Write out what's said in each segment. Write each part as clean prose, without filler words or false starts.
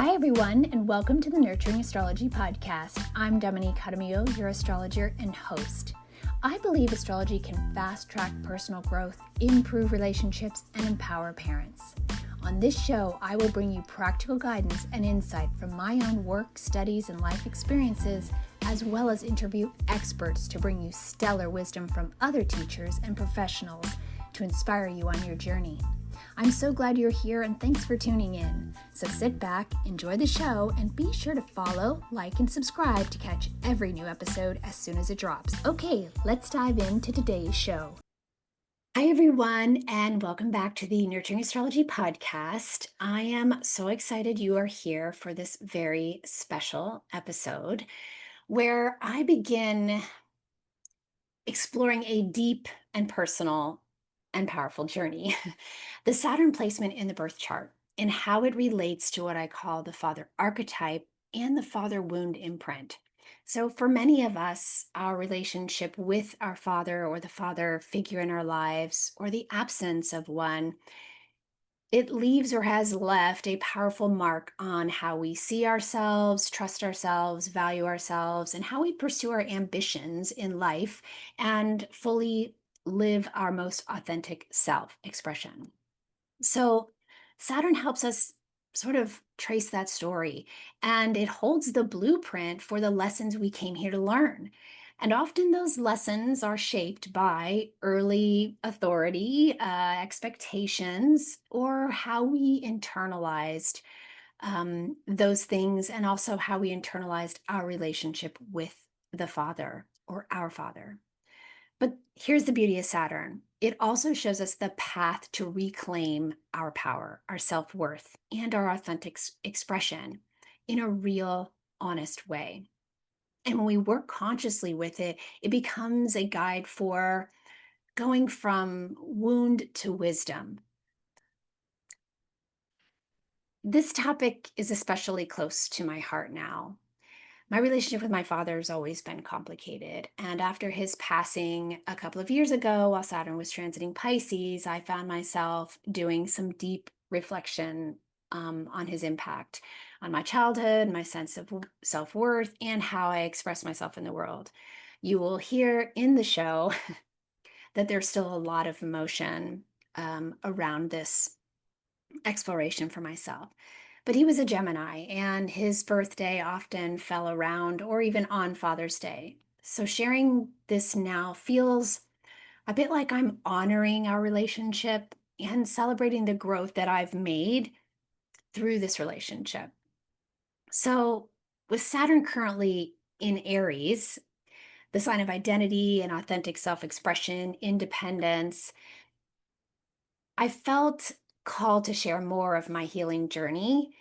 Hi, everyone, and welcome to the Nurturing Astrology podcast. I'm Dominique Jaramillo, your astrologer and host. I believe astrology can fast-track personal growth, improve relationships, and empower parents. On this show, I will bring you practical guidance and insight from my own work, studies, and life experiences, as well as interview experts to bring you stellar wisdom from other teachers and professionals to inspire you on your journey. I'm so glad you're here and thanks for tuning in. So sit back, enjoy the show, and be sure to follow, like, and subscribe to catch every new episode as soon as it drops. Okay, let's dive into today's show. Hi, everyone, and welcome back to the Nurturing Astrology podcast. I am so excited you are here for this very special episode where I begin exploring a deep and personal and powerful journey. The Saturn placement in the birth chart and how it relates to what I call the Father Archetype and the Father Wound imprint. So for many of us, our relationship with our father or the father figure in our lives, or the absence of one, it leaves or has left a powerful mark on how we see ourselves, trust ourselves, value ourselves, and how we pursue our ambitions in life and fully live our most authentic self-expression. So Saturn helps us sort of trace that story, and it holds the blueprint for the lessons we came here to learn. And often those lessons are shaped by early authority, expectations, or how we internalized those things, and also how we internalized our relationship with the Father or our Father. But here's the beauty of Saturn. It also shows us the path to reclaim our power, our self-worth, and our authentic expression in a real, honest way. And when we work consciously with it, it becomes a guide for going from wound to wisdom. This topic is especially close to my heart now. My relationship with my father has always been complicated. And after his passing a couple of years ago, while Saturn was transiting Pisces, I found myself doing some deep reflection on his impact on my childhood, my sense of self-worth, and how I express myself in the world. You will hear in the show that there's still a lot of emotion around this exploration for myself. But he was a Gemini, and his birthday often fell around or even on Father's Day. So sharing this now feels a bit like I'm honoring our relationship and celebrating the growth that I've made through this relationship. So with Saturn currently in Aries, the sign of identity and authentic self-expression, independence, I felt called to share more of my healing journey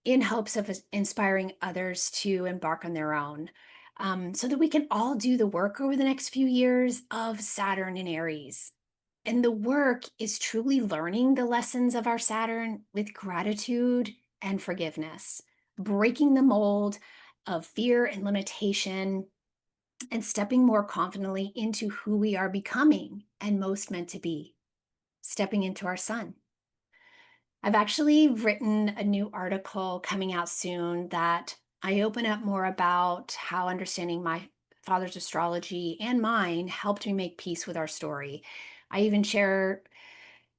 in hopes of inspiring others to embark on their own, so that we can all do the work over the next few years of Saturn in Aries. And the work is truly learning the lessons of our Saturn with gratitude and forgiveness, breaking the mold of fear and limitation, and stepping more confidently into who we are becoming and most meant to be, stepping into our sun. I've actually written a new article coming out soon that I open up more about how understanding my father's astrology and mine helped me make peace with our story. I even share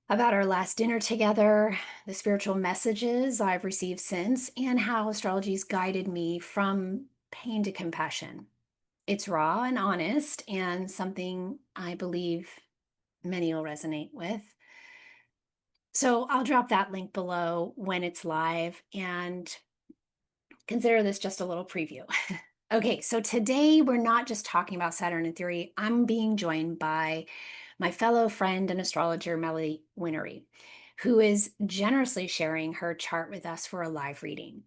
about our last dinner together, the spiritual messages I've received since, and how astrology's guided me from pain to compassion. It's raw and honest, and something I believe many will resonate with. So I'll drop that link below when it's live, and consider this just a little preview. Okay, so today we're not just talking about Saturn in theory. I'm being joined by my fellow friend and astrologer, Melody Whinnery, who is generously sharing her chart with us for a live reading.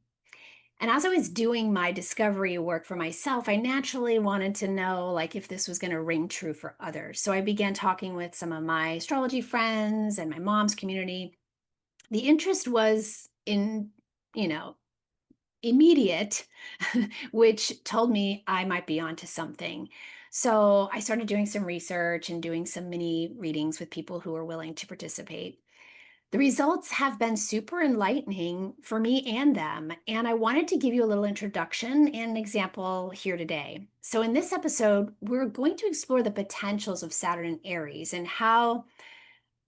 And as I was doing my discovery work for myself, I naturally wanted to know if this was going to ring true for others. So I began talking with some of my astrology friends and my mom's community. The interest was immediate, which told me I might be onto something. So I started doing some research and doing some mini readings with people who were willing to participate. The results have been super enlightening for me and them, and I wanted to give you a little introduction and an example here today. So, in this episode, we're going to explore the potentials of Saturn and Aries and how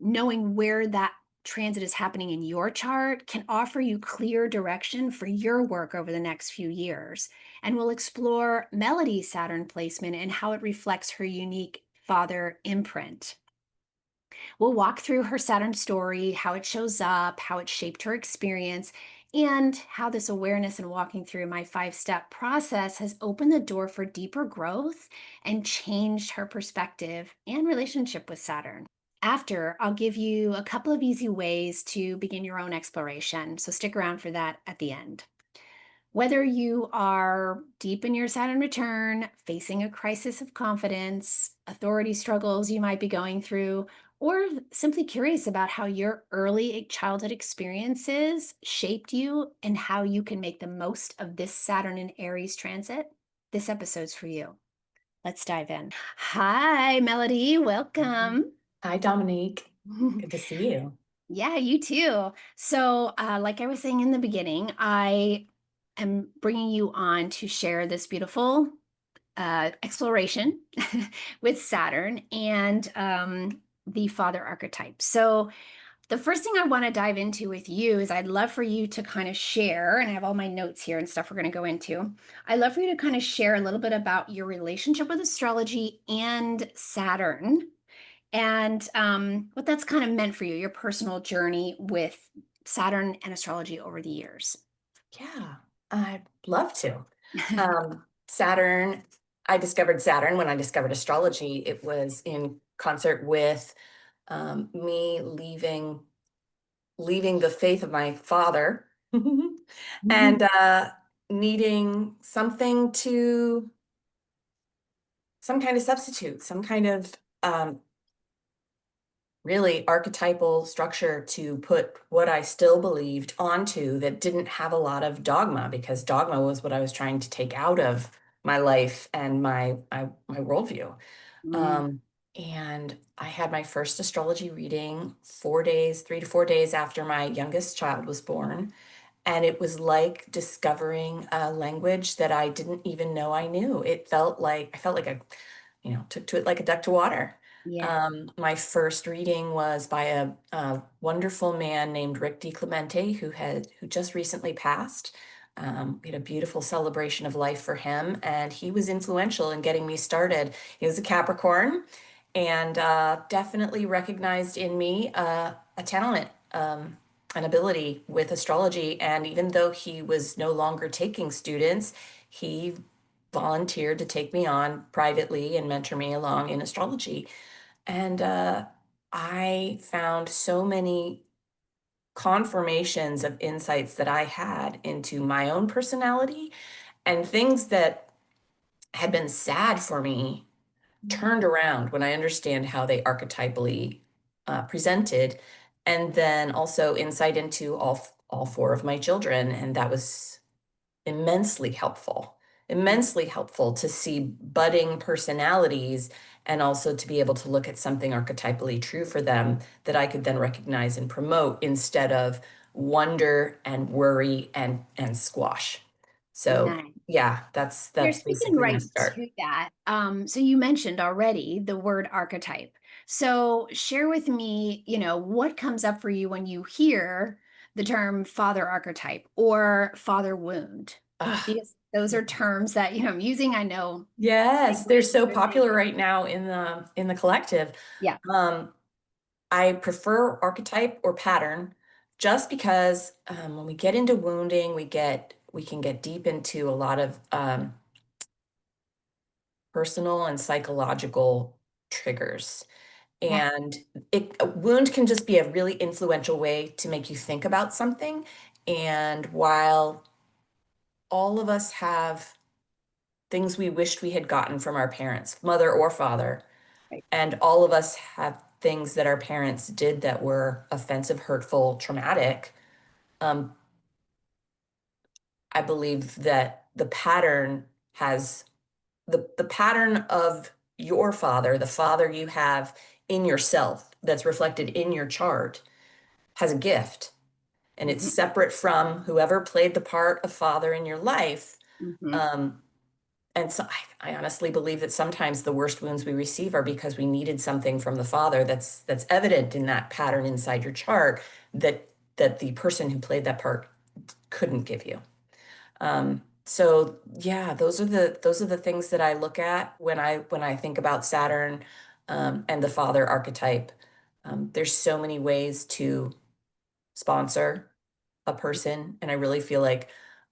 knowing where that transit is happening in your chart can offer you clear direction for your work over the next few years. And we'll explore Melody's Saturn placement and how it reflects her unique father imprint. We'll walk through her Saturn story, how it shows up, how it shaped her experience, and how this awareness and walking through my 5 step process has opened the door for deeper growth and changed her perspective and relationship with Saturn. After, I'll give you a couple of easy ways to begin your own exploration. So stick around for that at the end. Whether you are deep in your Saturn return, facing a crisis of confidence, authority struggles you might be going through, or simply curious about how your early childhood experiences shaped you and how you can make the most of this Saturn and Aries transit, this episode's for you. Let's dive in. Hi, Melody. Mhm. Welcome. Hi, Dominique. Good to see you. Yeah, you too. So, like I was saying in the beginning, I am bringing you on to share this beautiful exploration with Saturn and the Father archetype. So, the first thing I want to dive into with you is I'd love for you to kind of share, and I have all my notes here and stuff we're going to go into. I'd love for you to kind of share a little bit about your relationship with astrology and Saturn and what that's kind of meant for you, your personal journey with Saturn and astrology over the years. Yeah, I'd love to. Saturn, I discovered Saturn when I discovered astrology. It was in concert with me leaving the faith of my father and Mhm. needing some kind of substitute, some kind of um, really archetypal structure to put what I still believed onto that didn't have a lot of dogma, because dogma was what I was trying to take out of my life and my worldview. Mm, Um, and I had my first astrology reading 4 days, 3 to 4 days after my youngest child was born. And it was like discovering a language that I didn't even know I knew. I felt like took to it like a duck to water. yeah, My first reading was by a wonderful man named Rick DiClemente, who just recently passed. We had a beautiful celebration of life for him, and he was influential in getting me started. He was a Capricorn, and definitely recognized in me a talent, an ability with astrology. And even though he was no longer taking students, he volunteered to take me on privately and mentor me along in astrology. And I found so many confirmations of insights that I had into my own personality, and things that had been sad for me turned around when I understand how they archetypally presented. And then also insight into all four of my children. And that was immensely helpful, immensely helpful to see budding personalities, and also to be able to look at something archetypally true for them that I could then recognize and promote, instead of wonder and worry and squash. So nice. yeah, You're that's speaking basically my right start. to that. So you mentioned already the word archetype. So share with me, what comes up for you when you hear the term father archetype or father wound, Ah, because those yeah. are terms that, I'm using, I know. Yes, they're so Really. popular right now in the collective. Yeah. Um, I prefer archetype or pattern, just because when we get into wounding, we can get deep into a lot of personal and psychological triggers. Yeah. And a wound can just be a really influential way to make you think about something. And while all of us have things we wished we had gotten from our parents, mother or father, Right. and all of us have things that our parents did that were offensive, hurtful, traumatic. Um, I believe that has the pattern of your father, the father you have in yourself that's reflected in your chart, has a gift, and it's Mhm. separate from whoever played the part of father in your life. Mhm. Um, and so I honestly believe that sometimes the worst wounds we receive are because we needed something from the father that's evident in that pattern inside your chart that the person who played that part couldn't give you. So yeah, those are the things that I look at when I think about Saturn, and the father archetype. There's so many ways to sponsor a person, and I really feel like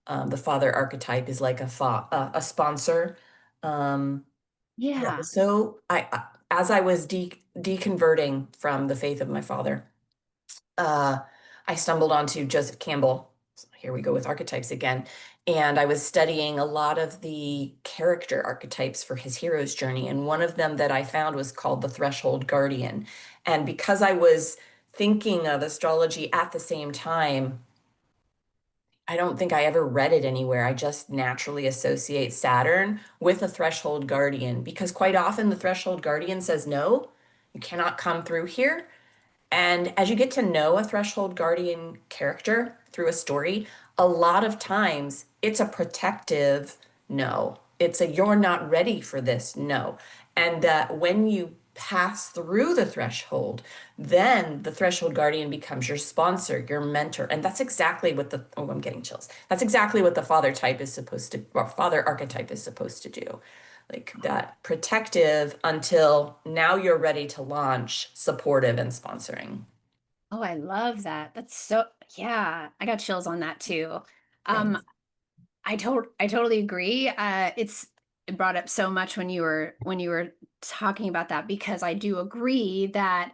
the father archetype is like a sponsor. Um, I Yeah. also, as I was deconverting from the faith of my father, uh, I stumbled onto Joseph Campbell. So here we go with archetypes again. And I was studying a lot of the character archetypes for his hero's journey. And one of them that I found was called the Threshold Guardian. And because I was thinking of astrology at the same time, I don't think I ever read it anywhere. I just naturally associate Saturn with a threshold guardian because quite often the threshold guardian says, no, you cannot come through here. And as you get to know a threshold guardian character through a story, a lot of times it's a protective no. It's a you're not ready for this no. And that when you pass through the threshold, then the threshold guardian becomes your sponsor, your mentor. And that's exactly what I'm getting chills. That's exactly what the father type is supposed to, or father archetype is supposed to do, like that protective until now you're ready to launch, supportive and sponsoring. Oh, I love that. That's so, yeah, I got chills on that too. Um, Thanks. I totally agree. It brought up so much when you were talking about that because I do agree that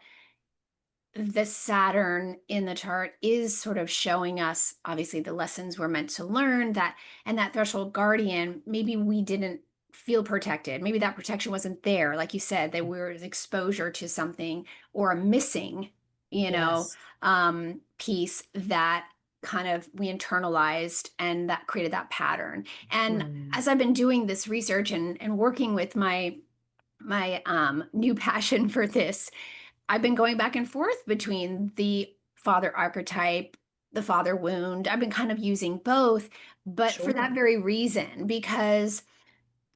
the Saturn in the chart is sort of showing us obviously the lessons we're meant to learn, that and that threshold guardian, maybe we didn't feel protected. Maybe that protection wasn't there. Like you said, there was exposure to something or a missing, Yes. piece that kind of we internalized and that created that pattern. And Mm. as I've been doing this research and working with my new passion for this, I've been going back and forth between the father archetype, the father wound. I've been kind of using both, but for that Sure. very reason, because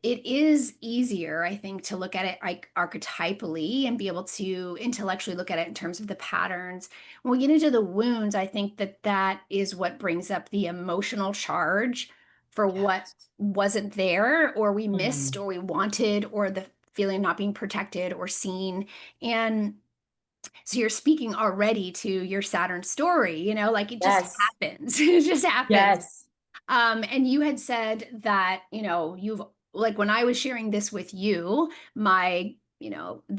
it is easier, I think, to look at it like archetypally and be able to intellectually look at it in terms of the patterns. When we get into the wounds, I think that that is what brings up the emotional charge for what Yes. wasn't there, or we missed, Mm. or we wanted, or the feeling of not being protected or seen. And so you're speaking already to your Saturn story, like it just Yes. happens. It just happens. Yes. And you had said that, you've like when I was sharing this with you,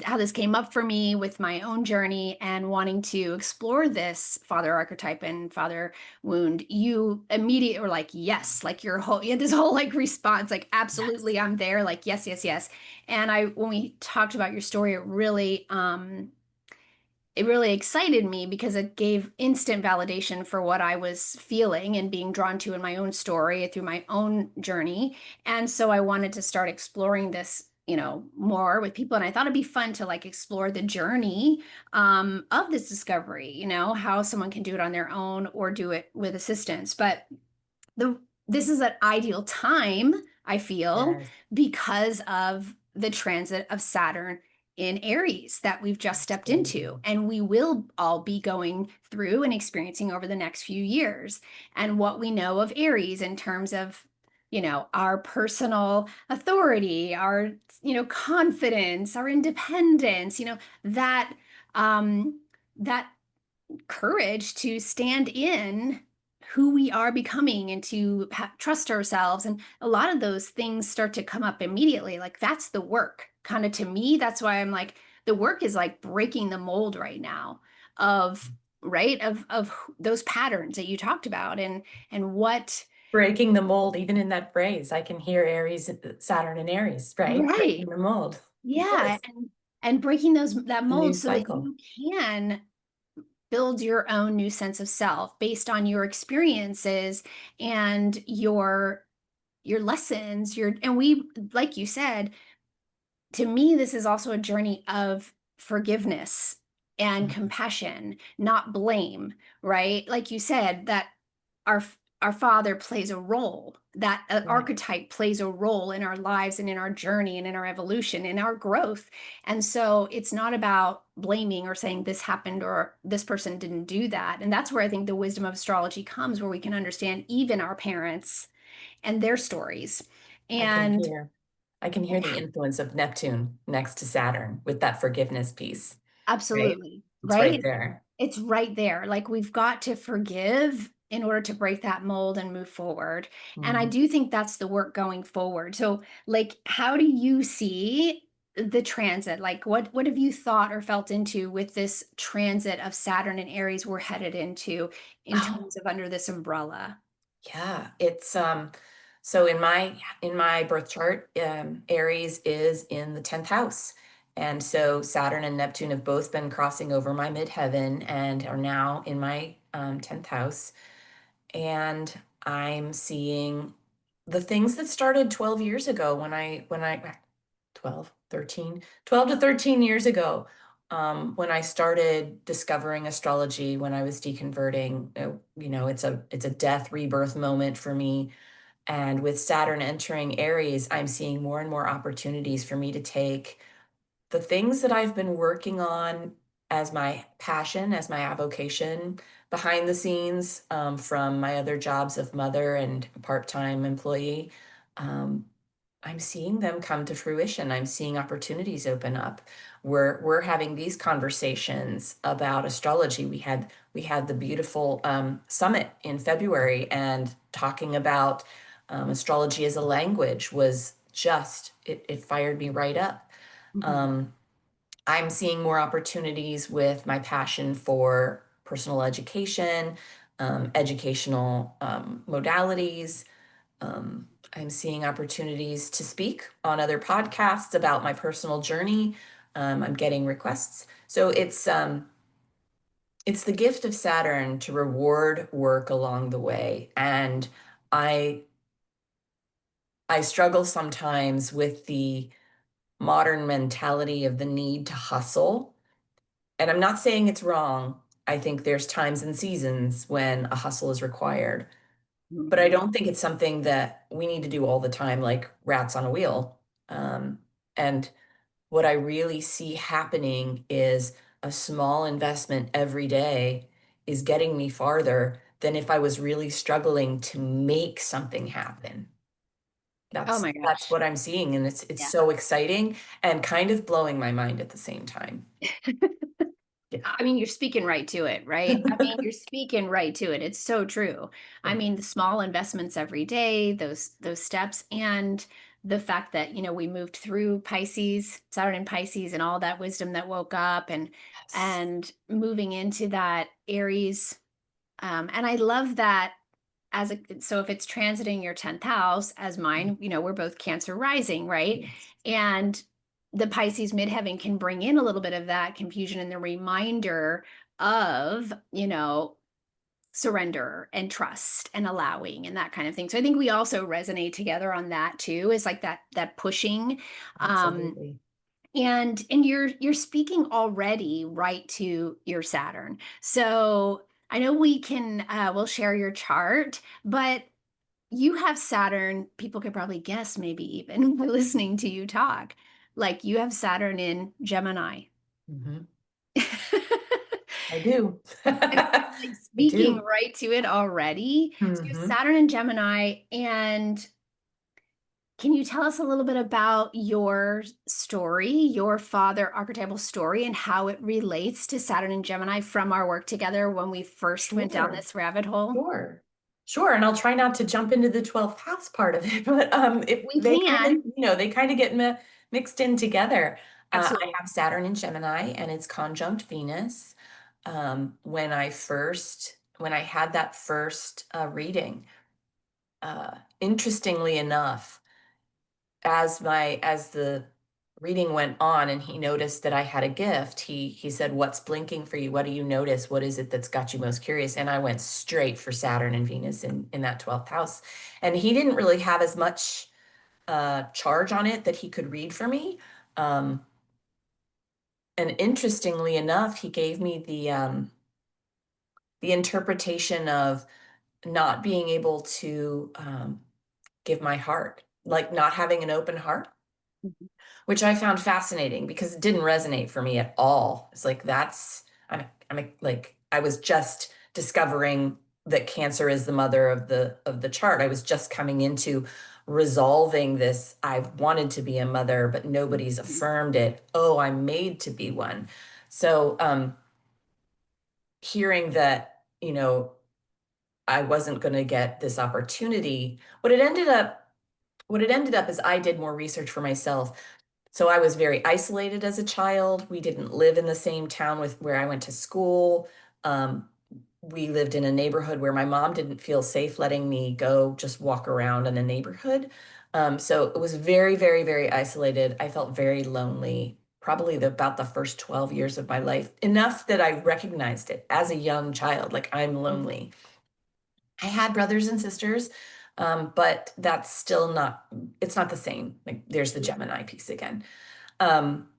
how this came up for me with my own journey and wanting to explore this father archetype and father wound, you immediately were like, yes, like you had this whole like response, like, Yes. absolutely, I'm there, like, yes, yes, yes. And when we talked about your story, it really excited me because it gave instant validation for what I was feeling and being drawn to in my own story through my own journey. And so I wanted to start exploring this, more with people. And I thought it'd be fun to like explore the journey of this discovery, how someone can do it on their own or do it with assistance. But the this is an ideal time, I feel, Yes. because of the transit of Saturn in Aries that we've just stepped into, Absolutely. and we will all be going through and experiencing over the next few years. And what we know of Aries in terms of, our personal authority, our, confidence, our independence, that that courage to stand in who we are becoming and to trust ourselves. And a lot of those things start to come up immediately. Like that's the work, kind of to me. That's why I'm like, the work is like breaking the mold right now of right of those patterns that you talked about and what Breaking the mold, even in that phrase, I can hear Aries, Saturn and Aries, right? right. Breaking the mold. Of Yeah. course. And breaking that A new mold so that cycle. you can build your own new sense of self based on your experiences and your lessons and we, like you said, to me this is also a journey of forgiveness and Mhm. compassion, not blame, right? Like you said, that our our father plays a role, that Right. archetype plays a role in our lives and in our journey and in our evolution, in our growth. And so it's not about blaming or saying this happened or this person didn't do that. And that's where I think the wisdom of astrology comes, where we can understand even our parents and their stories. I can And hear I can hear and the influence of Neptune next to Saturn with that forgiveness piece, right? absolutely, It's right right? there. It's right there. Like, we've got to forgive in order to break that mold and move forward. And I Mhm. do think that's the work going forward. So, like, how do you see the transit? Like, what have you thought or felt into with this transit of Saturn and Aries we're headed into in Oh, terms of under this umbrella? yeah, it's, so in my birth chart, Aries is in the 10th house, and so Saturn and Neptune have both been crossing over my midheaven and are now in my, 10th house, and I'm seeing the things that started 12 years ago when I 12, 13, 12 to 13 years ago, when I started discovering astrology, when I was deconverting. It's a death rebirth moment for me. And with Saturn entering Aries, I'm seeing more and more opportunities for me to take the things that I've been working on as my passion, as my avocation behind the scenes, from my other jobs of mother and part-time employee. Um, I'm seeing them come to fruition. I'm seeing opportunities open up. We're having these conversations about astrology. We had the beautiful summit in February, and talking about astrology as a language was just it fired me right up. Mhm. Um, I'm seeing more opportunities with my passion for personal education, educational modalities. I'm seeing opportunities to speak on other podcasts about my personal journey. I'm getting requests. So it's the gift of Saturn to reward work along the way. And I I struggle sometimes with the modern mentality of the need to hustle. And I'm not saying it's wrong. I think there's times and seasons when a hustle is required. But I Mhm. don't think it's something that we need to do all the time, like rats on a wheel. And what I really see happening is a small investment every day is getting me farther than if I was really struggling to make something happen. Oh That's my that's gosh. what I'm seeing, and it's Yeah. so exciting and kind of blowing my mind at the same time. Yeah. I mean, you're speaking right to it, right? I mean, you're speaking right to it. It's so true. I Yeah. mean, the small investments every day, those steps, and the fact that, we moved through Pisces, Saturn and Pisces, and all that wisdom that woke up, and Yes. and moving into that Aries. And I love that so if it's transiting your 10th house as mine, we're both Cancer rising, right? Yes. And the Pisces midheaven can bring in a little bit of that confusion and the reminder of, surrender and trust and allowing and that kind of thing. So I think we also resonate together on that too. Is like that pushing. Um Absolutely. and you're speaking already right to your Saturn. So I know we'll share your chart, but you have Saturn, people could probably guess maybe even by listening to you talk. Like, you have Saturn in Gemini. Mhm. And I do. like I speaking do. right to it already. So you have Mhm. Saturn in Gemini. And can you tell us a little bit about your story, your father archetypal story, and how it relates to Saturn and Gemini from our work together when we first went down Sure. this rabbit hole? Sure. Sure, and I'll try not to jump into the 12th house part of it, but, it We they kinda can. they kinda get mixed in together. I Absolutely. have Saturn in Gemini, and it's conjunct Venus. When I had that first, reading, interestingly enough, as the reading went on and he noticed that I had a gift, he said, "What's blinking for you? What do you notice? What is it that's got you most curious?" And I went straight for Saturn and Venus in that 12th house. And he didn't really have as much charge on it that he could read for me. Um, And interestingly enough, he gave me the interpretation of not being able to give my heart, like not having an open heart, Mhm. which I found fascinating because it didn't resonate for me at all. It's like like I was just discovering that Cancer is the mother of the chart. I was just coming into resolving this. I've wanted to be a mother, but nobody's Mhm. affirmed it. Oh, I'm made to be one. So hearing that, I wasn't going to get this opportunity, what it ended up is I did more research for myself. So I was very isolated as a child. We didn't live in the same town with where I went to school. Um, we lived in a neighborhood where my mom didn't feel safe letting me go just walk around in the neighborhood. So it was very, very, very isolated. I felt very lonely, probably about the first 12 years of my life, enough that I recognized it as a young child, like I'm Mhm. lonely. I had brothers and sisters, but that's still not, it's not the same. Like there's the Gemini piece again. Um,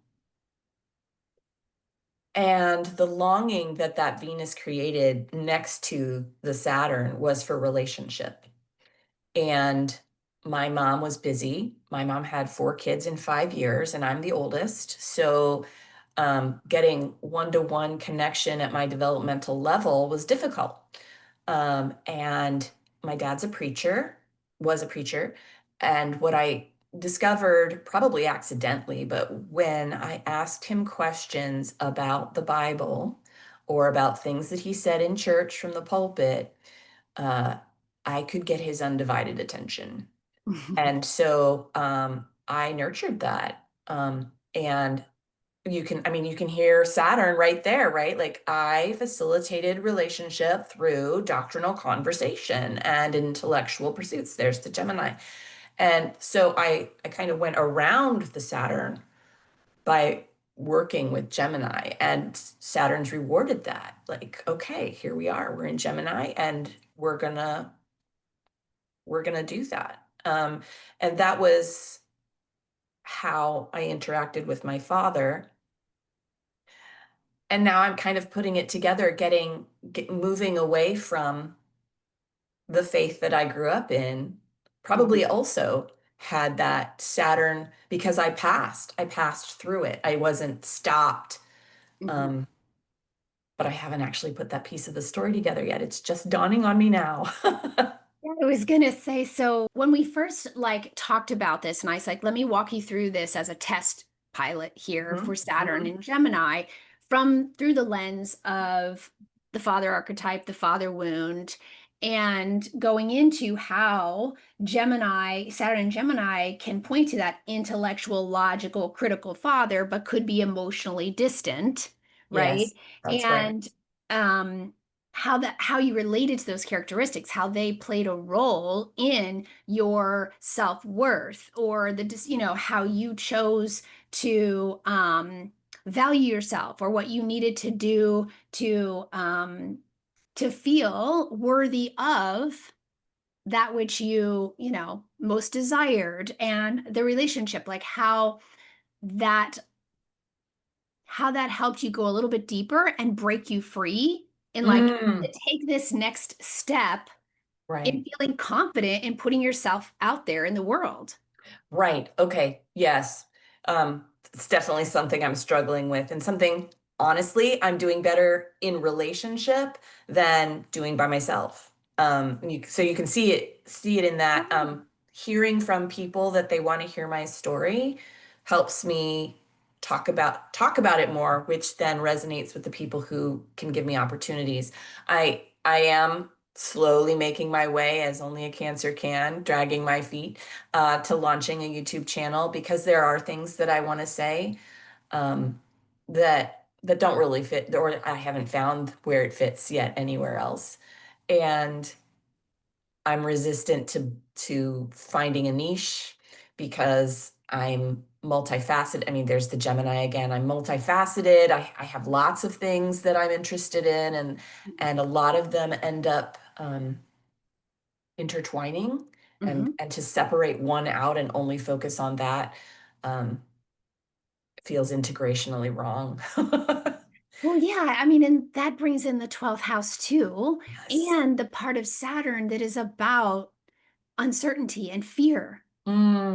and the longing that that Venus created next to the Saturn was for relationship. And my mom was busy. My mom had 4 kids in 5 years, and I'm the oldest. So getting one-to-one connection at my developmental level was difficult. And my dad's a preacher, was a preacher. And what I discovered, probably accidentally, but when I asked him questions about the Bible or about things that he said in church from the pulpit, uh, I could get his undivided attention. And so I nurtured that. And you can hear Saturn right there, right? Like I facilitated relationship through doctrinal conversation and intellectual pursuits. There's the Gemini. And so I kind of went around the Saturn by working with Gemini, and Saturn's rewarded that. Like, okay, here we are. We're in Gemini and we're gonna do that. And that was how I interacted with my father. And now I'm kind of putting it together, moving away from the faith that I grew up in, probably Mhm. also had that Saturn because I passed through it. I wasn't stopped. Mhm. Um, but I haven't actually put that piece of the story together yet. It's just dawning on me now. Yeah, I was gonna say, so when we first like talked about this, and I was like, let me walk you through this as a test pilot here for Mhm, Saturn and Gemini from through the lens of the father archetype, the father wound, and going into how Gemini, Saturn and Gemini can point to that intellectual, logical, critical father, but could be emotionally distant, right? Yes, that's right. And um how you related to those characteristics, how they played a role in your self-worth, or how you chose to value yourself, or what you needed to do to feel worthy of that which you most desired, and the relationship, like that how that helped you go a little bit deeper and break you free, and like Mm, to take this next step in right. feeling confident in putting yourself out there in the world. Right. Okay. Yes. It's definitely something I'm struggling with, and something, honestly, I'm doing better in relationship than doing by myself. So you can see it in that Yeah. hearing from people that they want to hear my story helps me talk about it more, which then resonates with the people who can give me opportunities. I am slowly making my way, as only a Cancer can, dragging my feet to launching a YouTube channel because there are things that I want to say um, that don't really fit, or I haven't found where it fits yet anywhere else. And I'm resistant to finding a niche because I'm multifaceted. I mean, there's the Gemini again. I'm multifaceted. I have lots of things that I'm interested in, and a lot of them end up intertwining, and Hmm. to separate one out and only focus on that um, feels integrationally wrong. Well, yeah, I mean, and that brings in the 12th house too, Yes. and the part of Saturn that is about uncertainty and fear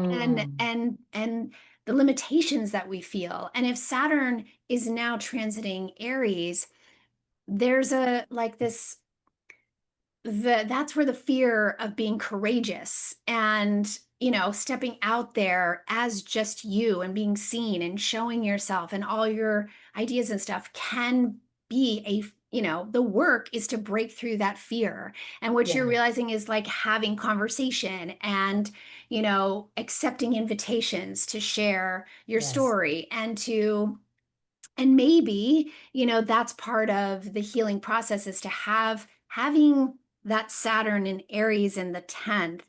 and Mm, and the limitations that we feel. And if Saturn is now transiting Aries, there's a like this that's where the fear of being courageous and stepping out there as just you and being seen and showing yourself and all your ideas and stuff can be the work is to break through that fear. And what you're yeah. realizing is like having conversation and accepting invitations to share your Yes. story and maybe that's part of the healing process is to having that Saturn in Aries in the 10th,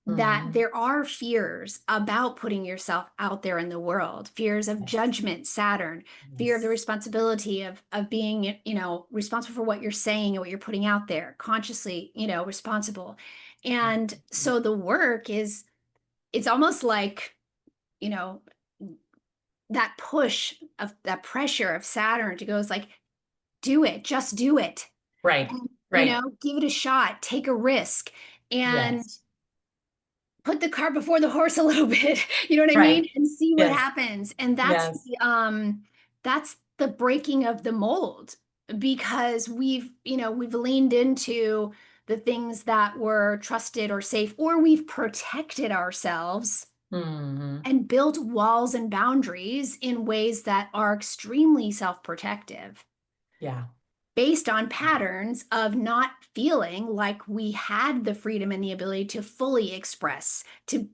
that Hmm. there are fears about putting yourself out there in the world, fears of Yes. judgment, Saturn, fear of the Yes. responsibility of being responsible for what you're saying and what you're putting out there, consciously responsible. And so the work is, it's almost like you know that push of that pressure of Saturn to go is like, do it, just do it. Right. And, Right. give it a shot, take a risk, and Yes. put the cart before the horse a little bit, you know what I mean? Right. And see what Yes. happens. And Yes. that's the breaking of the mold because we've leaned into the things that were trusted or safe, or we've protected ourselves Hmm. and built walls and boundaries in ways that are extremely self-protective Yeah. based on patterns of not feeling like we had the freedom and the ability to fully express, to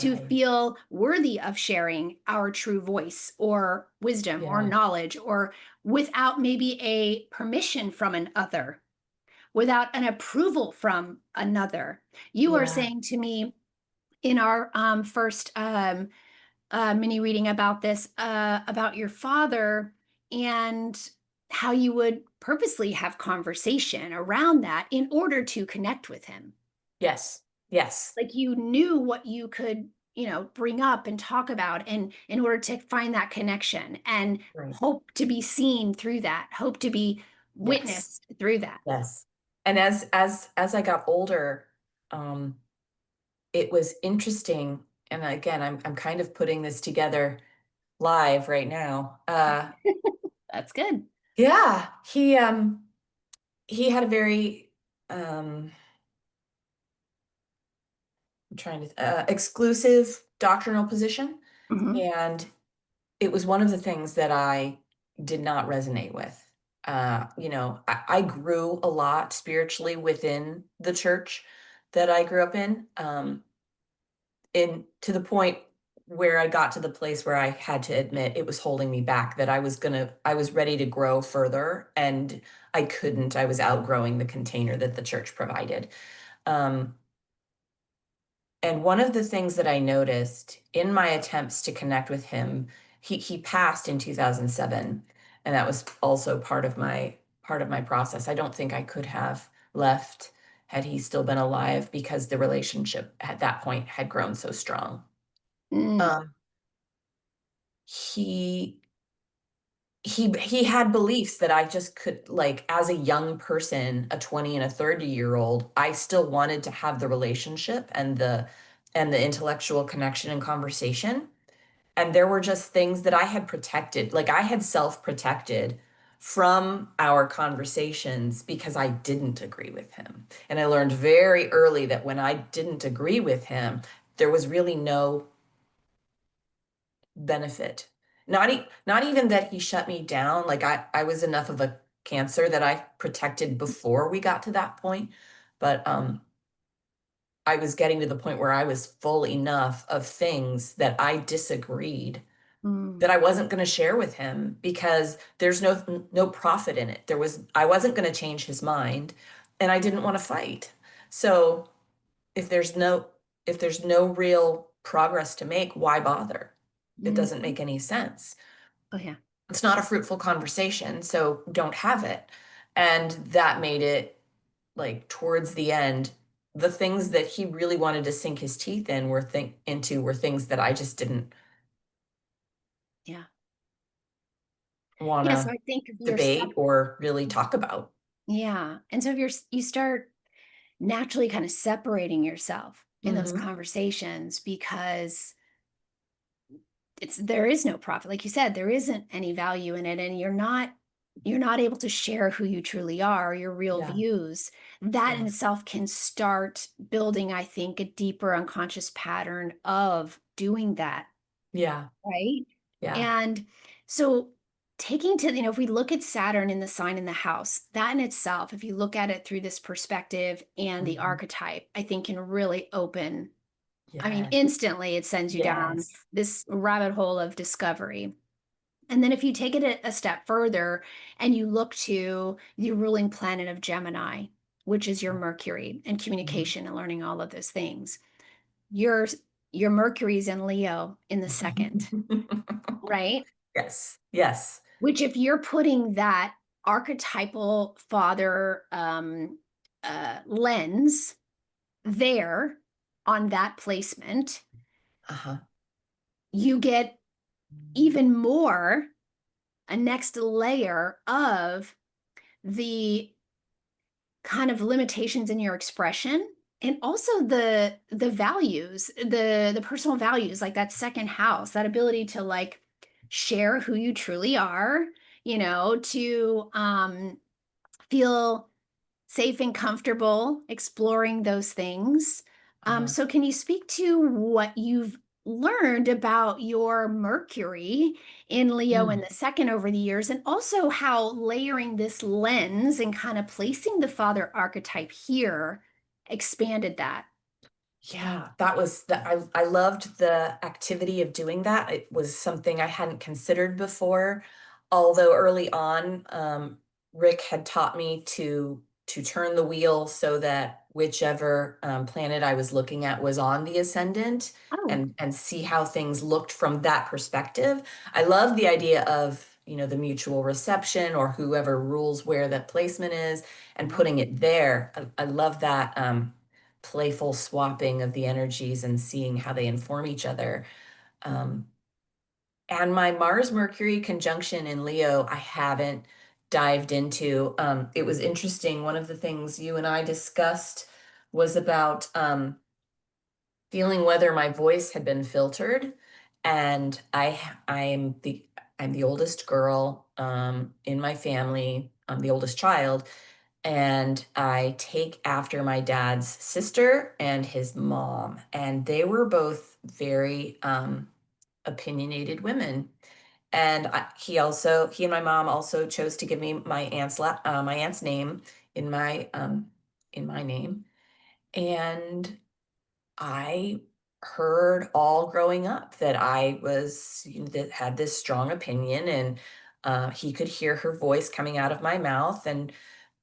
Right. feel worthy of sharing our true voice or wisdom or Yeah. knowledge, or without maybe a permission from an other, without an approval from another. You are Yeah. saying to me in our first mini reading about this, about your father and how you would purposely have conversation around that in order to connect with him. Yes. Yes. Like you knew what you could, bring up and talk about, and in order to find that connection and Right. hope to be seen through that, hope to be Yes. witnessed through that. Yes. And as I got older, um, it was interesting. And again, I'm kind of putting this together live right now. That's good. Yeah, he had a very I'm trying to exclusive doctrinal position, Hmm. and it was one of the things that I did not resonate with. I grew a lot spiritually within the church that I grew up in to the point where I got to the place where I had to admit it was holding me back, that I was ready to grow further, and I couldn't. I was outgrowing the container that the church provided. Um, And one of the things that I noticed in my attempts to connect with him, he passed in 2007, and that was also part of my process. I don't think I could have left had he still been alive because the relationship at that point had grown so strong. Mm, Um, he he had beliefs that I just could, like, as a young person, a 20 and a 30-year-old, I still wanted to have the relationship and the intellectual connection and conversation. And there were just things that I had protected, like I had self-protected from our conversations because I didn't agree with him. And I learned very early that when I didn't agree with him, there was really no benefit. Not even that he shut me down. Like I was enough of a cancer that I protected before we got to that point. But I was getting to the point where I was full enough of things that I disagreed mm, that I wasn't going to share with him because there's no profit in it. I wasn't going to change his mind, and I didn't want to fight. So if there's no if there's no real progress to make, why bother? It doesn't mhm. make any sense. Oh yeah. It's not a fruitful conversation, so don't have it. And that made it, like, towards the end, the things that he really wanted to sink his teeth in were things that I just didn't Yeah. want Yeah, so to I think if you're debate or really talk about. yeah, and so if you start naturally kind of separating yourself in those Hmm. conversations because there is no profit. Like you said, there isn't any value in it, and you're not able to share who you truly are, your real Yeah. views. That in Yeah. itself can start building, I think, a deeper unconscious pattern of doing that, Yeah. right? Yeah. And so taking to, if we look at Saturn in the sign in the house, that in itself, if you look at it through this perspective and the Mhm. archetype, I think can really open, I mean, Yes. instantly it sends you down Yes. this rabbit hole of discovery. And then if you take it a step further and you look to the ruling planet of Gemini, which is your Mercury and Mhm. communication and learning all of those things, your your Mercury's in Leo in the second, right? Yes. Yes. Which if you're putting that archetypal father lens there on that placement, Uh-huh. you get even more a next layer of the kind of limitations in your expression and also the values, the personal values, like that second house, that ability to like share who you truly are, to feel safe and comfortable exploring those things. Uh-huh. So, can you speak to what you've learned about your Mercury in Leo in Mm. the second over the years, and also how layering this lens and kind of placing the father archetype here expanded that? Yeah, that was I loved the activity of doing that. It was something I hadn't considered before. Although early on, Rick had taught me to turn the wheel so that whichever planet I was looking at was on the ascendant, Oh, and see how things looked from that perspective. I love the idea of, the mutual reception or whoever rules where that placement is and yeah. putting it there. I love that. Playful swapping of the energies and seeing how they inform each other. Um, and my Mars Mercury conjunction in Leo, I haven't dived into. It was interesting. One of the things you and I discussed was about feeling whether my voice had been filtered. And I'm the oldest girl in my family. I'm the oldest child, and I take after my dad's sister and his mom, and they were both very opinionated women. And he and my mom also chose to give me my aunt's name in my name, and I heard all growing up that that had this strong opinion, and he could hear her voice coming out of my mouth, and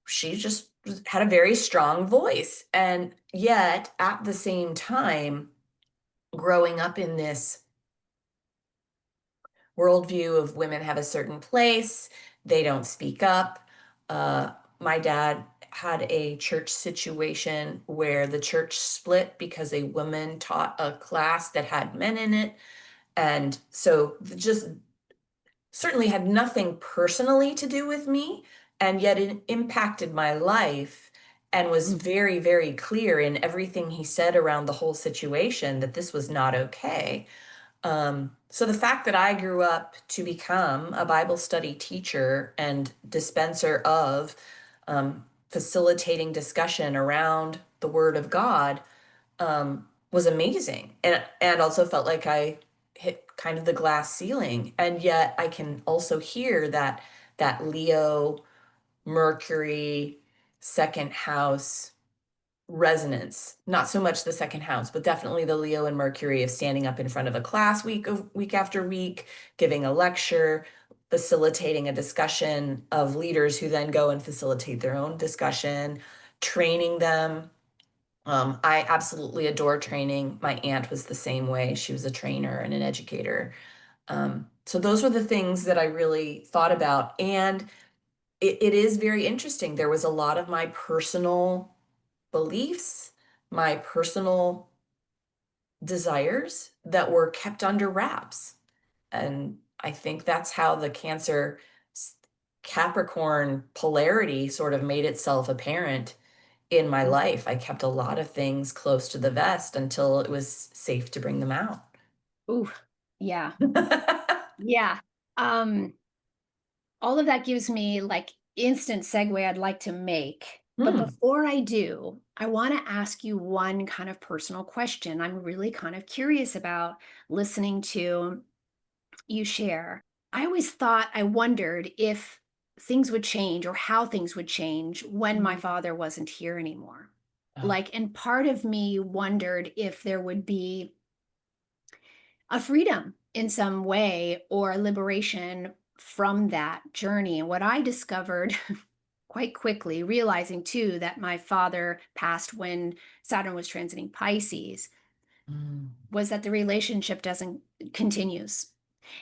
she just had a very strong voice. And yet, at the same time, growing up in this worldview of women have a certain place, they don't speak up. My dad had a church situation where the church split because a woman taught a class that had men in it. And so just certainly had nothing personally to do with me, and yet it impacted my life and was very, very clear in everything he said around the whole situation that this was not okay. So the fact that I grew up to become a Bible study teacher and dispenser of facilitating discussion around the Word of God was amazing, and also felt like I hit kind of the glass ceiling. And yet I can also hear that Leo Mercury second house resonance. Not so much the second house, but definitely the Leo and Mercury of standing up in front of a class week after week, giving a lecture, facilitating a discussion of leaders who then go and facilitate their own discussion, training them. I absolutely adore training. My aunt was the same way. She was a trainer and an educator. So those were the things that I really thought about. And it is very interesting. There was a lot of my personal beliefs, my personal desires that were kept under wraps. And I think that's how the Cancer Capricorn polarity sort of made itself apparent in my Mm. life. I kept a lot of things close to the vest until it was safe to bring them out. Ooh, yeah, yeah. Um, all of that gives me like instant segue I'd like to make. But Hmm. before I do, I want to ask you one kind of personal question. I'm really kind of curious about listening to you share. I always thought, I wondered if things would change or how things would change when my Mhm. father wasn't here anymore. Oh. Like, and part of me wondered if there would be a freedom in some way or a liberation from that journey. And what I discovered quite quickly, realizing too that my father passed when Saturn was transiting Pisces, Mm. was that the relationship doesn't continues,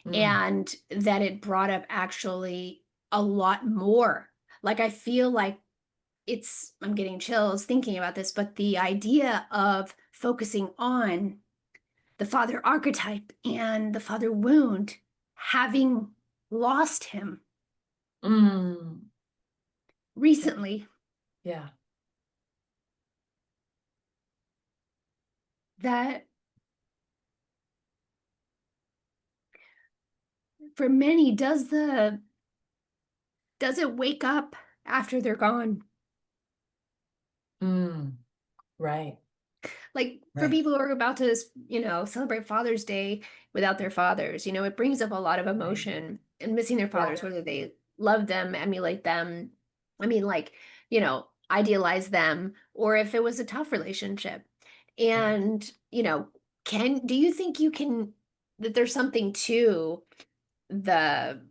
Mm. and that it brought up actually a lot more. Like I feel like I'm getting chills thinking about this, but the idea of focusing on the father archetype and the father wound, having lost him Mm. Yeah. recently, Yeah. that for many does it wake up after they're gone? Mm. Right. Like for Right. people who are about to, celebrate Father's Day without their fathers, it brings up a lot of Right. emotion and missing their Yeah. fathers, whether they love them, emulate them. I mean, like, idealize them, or if it was a tough relationship. Right. And, do you think that there's something to the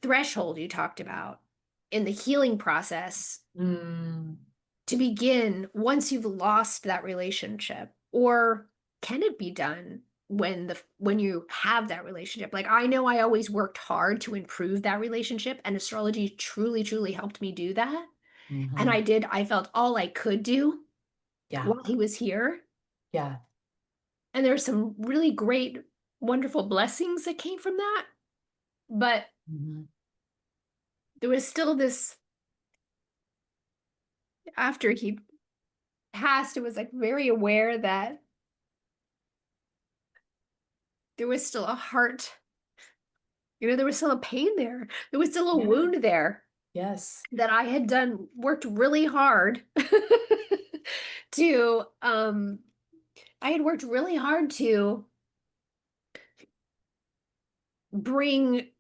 threshold you talked about in the healing process Mm. to begin once you've lost that relationship, or can it be done when you have that relationship? Like I know I always worked hard to improve that relationship, and astrology truly helped me do that. And Mhm. I felt all I could do Yeah. while he was here, Yeah. and there's some really great wonderful blessings that came from that, but Mhm. there was still this, after he passed, it was like very aware that there was still a heart. There was still a pain there. There was still a Yeah. wound there Yes. that I had worked really hard to, I had worked really hard to bring,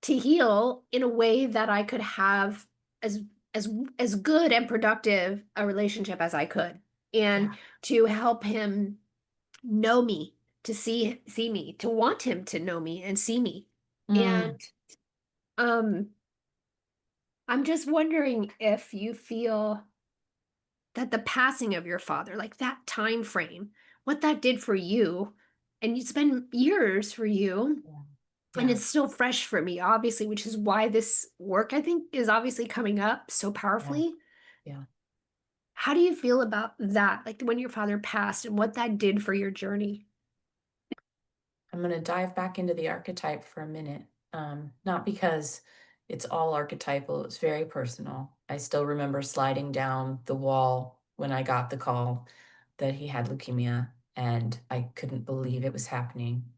to heal in a way that I could have as as as good and productive a relationship as I could, and Yeah. to help him know me, to see me, to want him to know me and see me. And Mm. um I'm just wondering if you feel that the passing of your father, like that time frame, what that did for you, and it's been years for you, Yeah. and Yeah. it's still fresh for me, obviously, which is why this work I think is obviously coming up so Yeah. powerfully. Yeah. How do you feel about that? Like when your father passed and what that did for your journey? I'm going to dive back into the archetype for a minute. Not because it's all archetypal, it's very personal. I still remember sliding down the wall when I got the call that he had leukemia, and I couldn't believe it was happening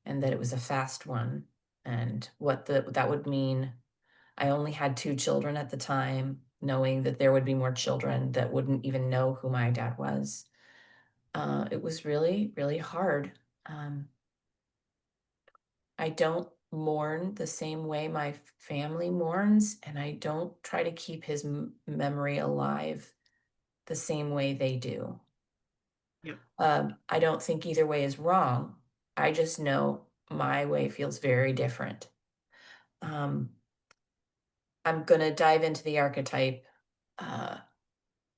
and that it was a fast one. And that would mean I only had 2 children at the time, knowing that there would be more children that wouldn't even know who my dad was. It was really, really hard. Um, I don't mourn the same way my family mourns, and I don't try to keep his memory alive the same way they do. Yeah. I don't think either way is wrong. I just know my way feels very different. Um, I'm going to dive into the archetype uh,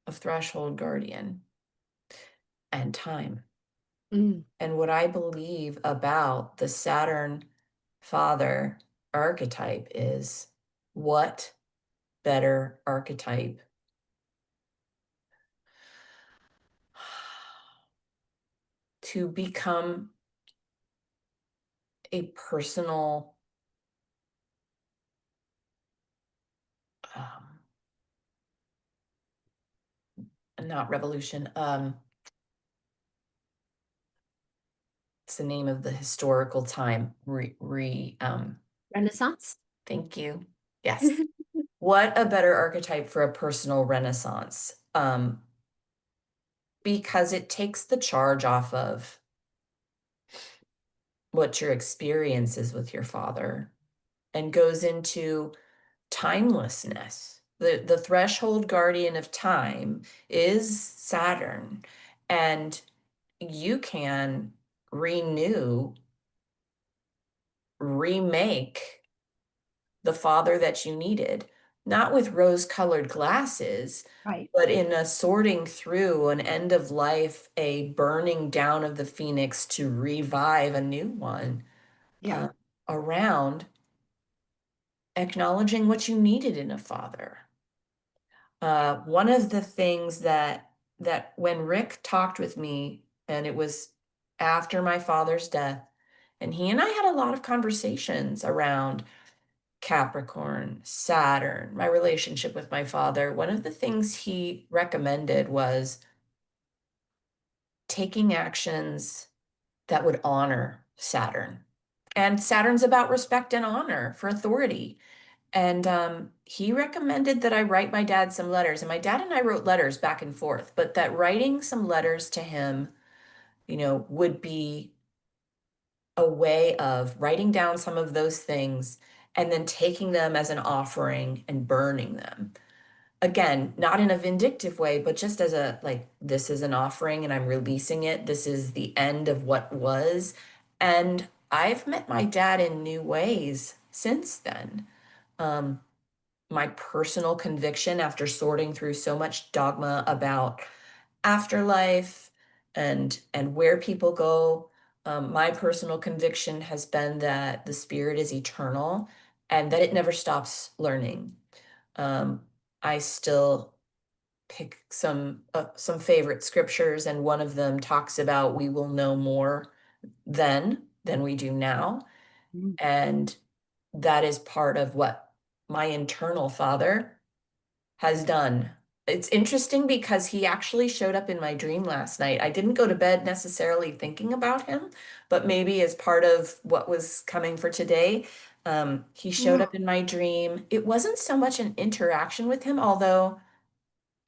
of threshold guardian and time. Mm, And what I believe about the Saturn father archetype is, what better archetype to become a personal not revolution. It's the name of the historical time. Renaissance? Thank you. Yes. What a better archetype for a personal renaissance. Because it takes the charge off of what your experience is with your father and goes into timelessness. The threshold guardian of time is Saturn, and you can renew, remake the father that you needed, not with rose-colored glasses, Right. but in a sorting through, an end of life, a burning down of the phoenix to revive a new one, Yeah. uh, around acknowledging what you needed in a father. One of the things that when Rick talked with me, and it was after my father's death, and he and I had a lot of conversations around Capricorn, Saturn, my relationship with my father. One of the things he recommended was taking actions that would honor Saturn. And Saturn's about respect and honor for authority. And he recommended that I write my dad some letters. And my dad and I wrote letters back and forth, but that writing some letters to him, would be a way of writing down some of those things and then taking them as an offering and burning them. Again, not in a vindictive way, but just as a like, this is an offering and I'm releasing it. This is the end of what was. And I've met my dad in new ways since then. Um, my personal conviction after sorting through so much dogma about afterlife and where people go, my personal conviction has been that the spirit is eternal and that it never stops learning. um, I still pick some favorite scriptures, and one of them talks about we will know more then than we do now, Mm. and that is part of what my internal father has done. It's interesting because he actually showed up in my dream last night. I didn't go to bed necessarily thinking about him, but maybe as part of what was coming for today, he showed Mm. up in my dream. It wasn't so much an interaction with him, although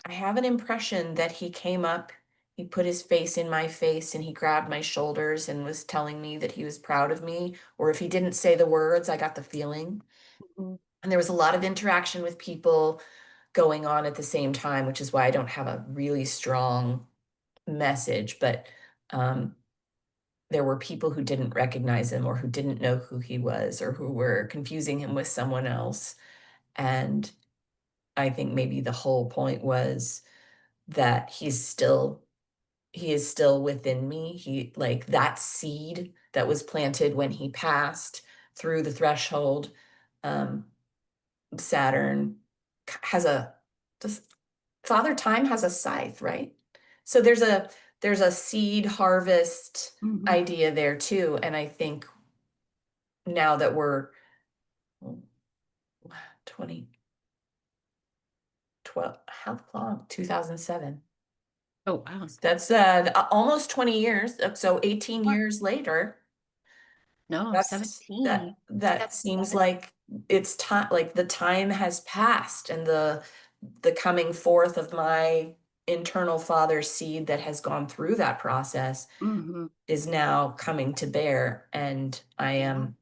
I have an impression that he came up, he put his face in my face, and he grabbed my shoulders and was telling me that he was proud of me. Or if he didn't say the words, I got the feeling. Mhm. And there was a lot of interaction with people going on at the same time, which is why I don't have a really strong message. But um, there were people who didn't recognize him or who didn't know who he was or who were confusing him with someone else. And I think maybe the whole point was that he is still within me. He like that seed that was planted when he passed through the threshold. Um, Saturn has a does Father Time has a scythe, right? So there's a seed harvest Mhm. idea there too. And I think now that we're 2012, how long? 2007. Oh, wow. That's almost 20 years. So 18 What? years later, No, that's 17. that seems 2007. like it's time, like the time has passed, and the coming forth of my internal father seed that has gone through that process Mhm. is now coming to bear, and I Yeah. am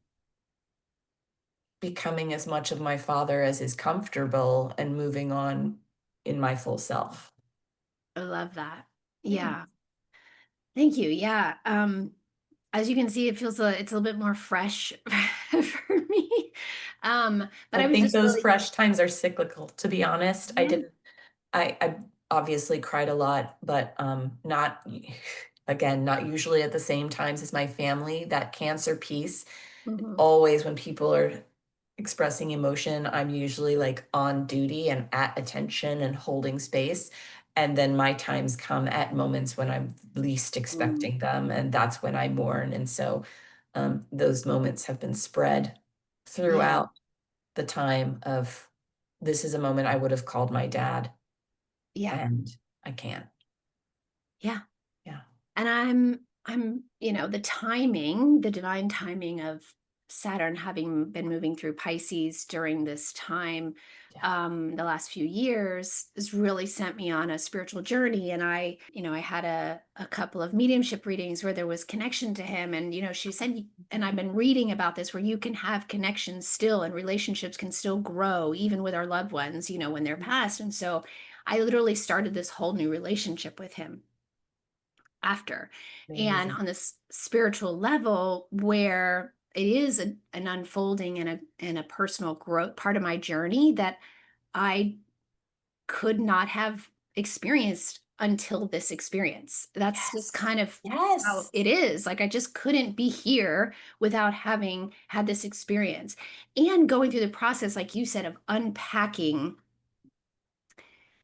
becoming as much of my father as is comfortable and moving on in my full self. I love that. Yeah. Yeah. Thank you. Yeah. As you can see, it's a little bit more fresh for me. But I I was think just those really fresh times are cyclical, to be honest. I yeah. didn't I obviously cried a lot, but not again, not usually at the same times as my family. That cancer piece, Mhm. always when people are expressing emotion, I'm usually like on duty and at attention and holding space. And then my times come at moments when I'm least Mm. expecting them, and that's when I mourn. And so those moments have been spread Yeah. throughout the time of this is a moment I would have called my dad. Yeah. And I can't. Yeah. Yeah. And I'm the timing, the divine timing of Saturn having been moving through Pisces during this time, Yeah. the last few years has really sent me on a spiritual journey. And I had a couple of mediumship readings where there was connection to him. And, she said, and I've been reading about this, where you can have connections still and relationships can still grow, even with our loved ones, when they're passed. And so I literally started this whole new relationship with him after. And Amazing. on this spiritual level, where it is an unfolding and a personal growth part of my journey that I could not have experienced until this experience. That's just Yes. kind of how Yes. it is. Like, I just couldn't be here without having had this experience and going through the process, like you said, of unpacking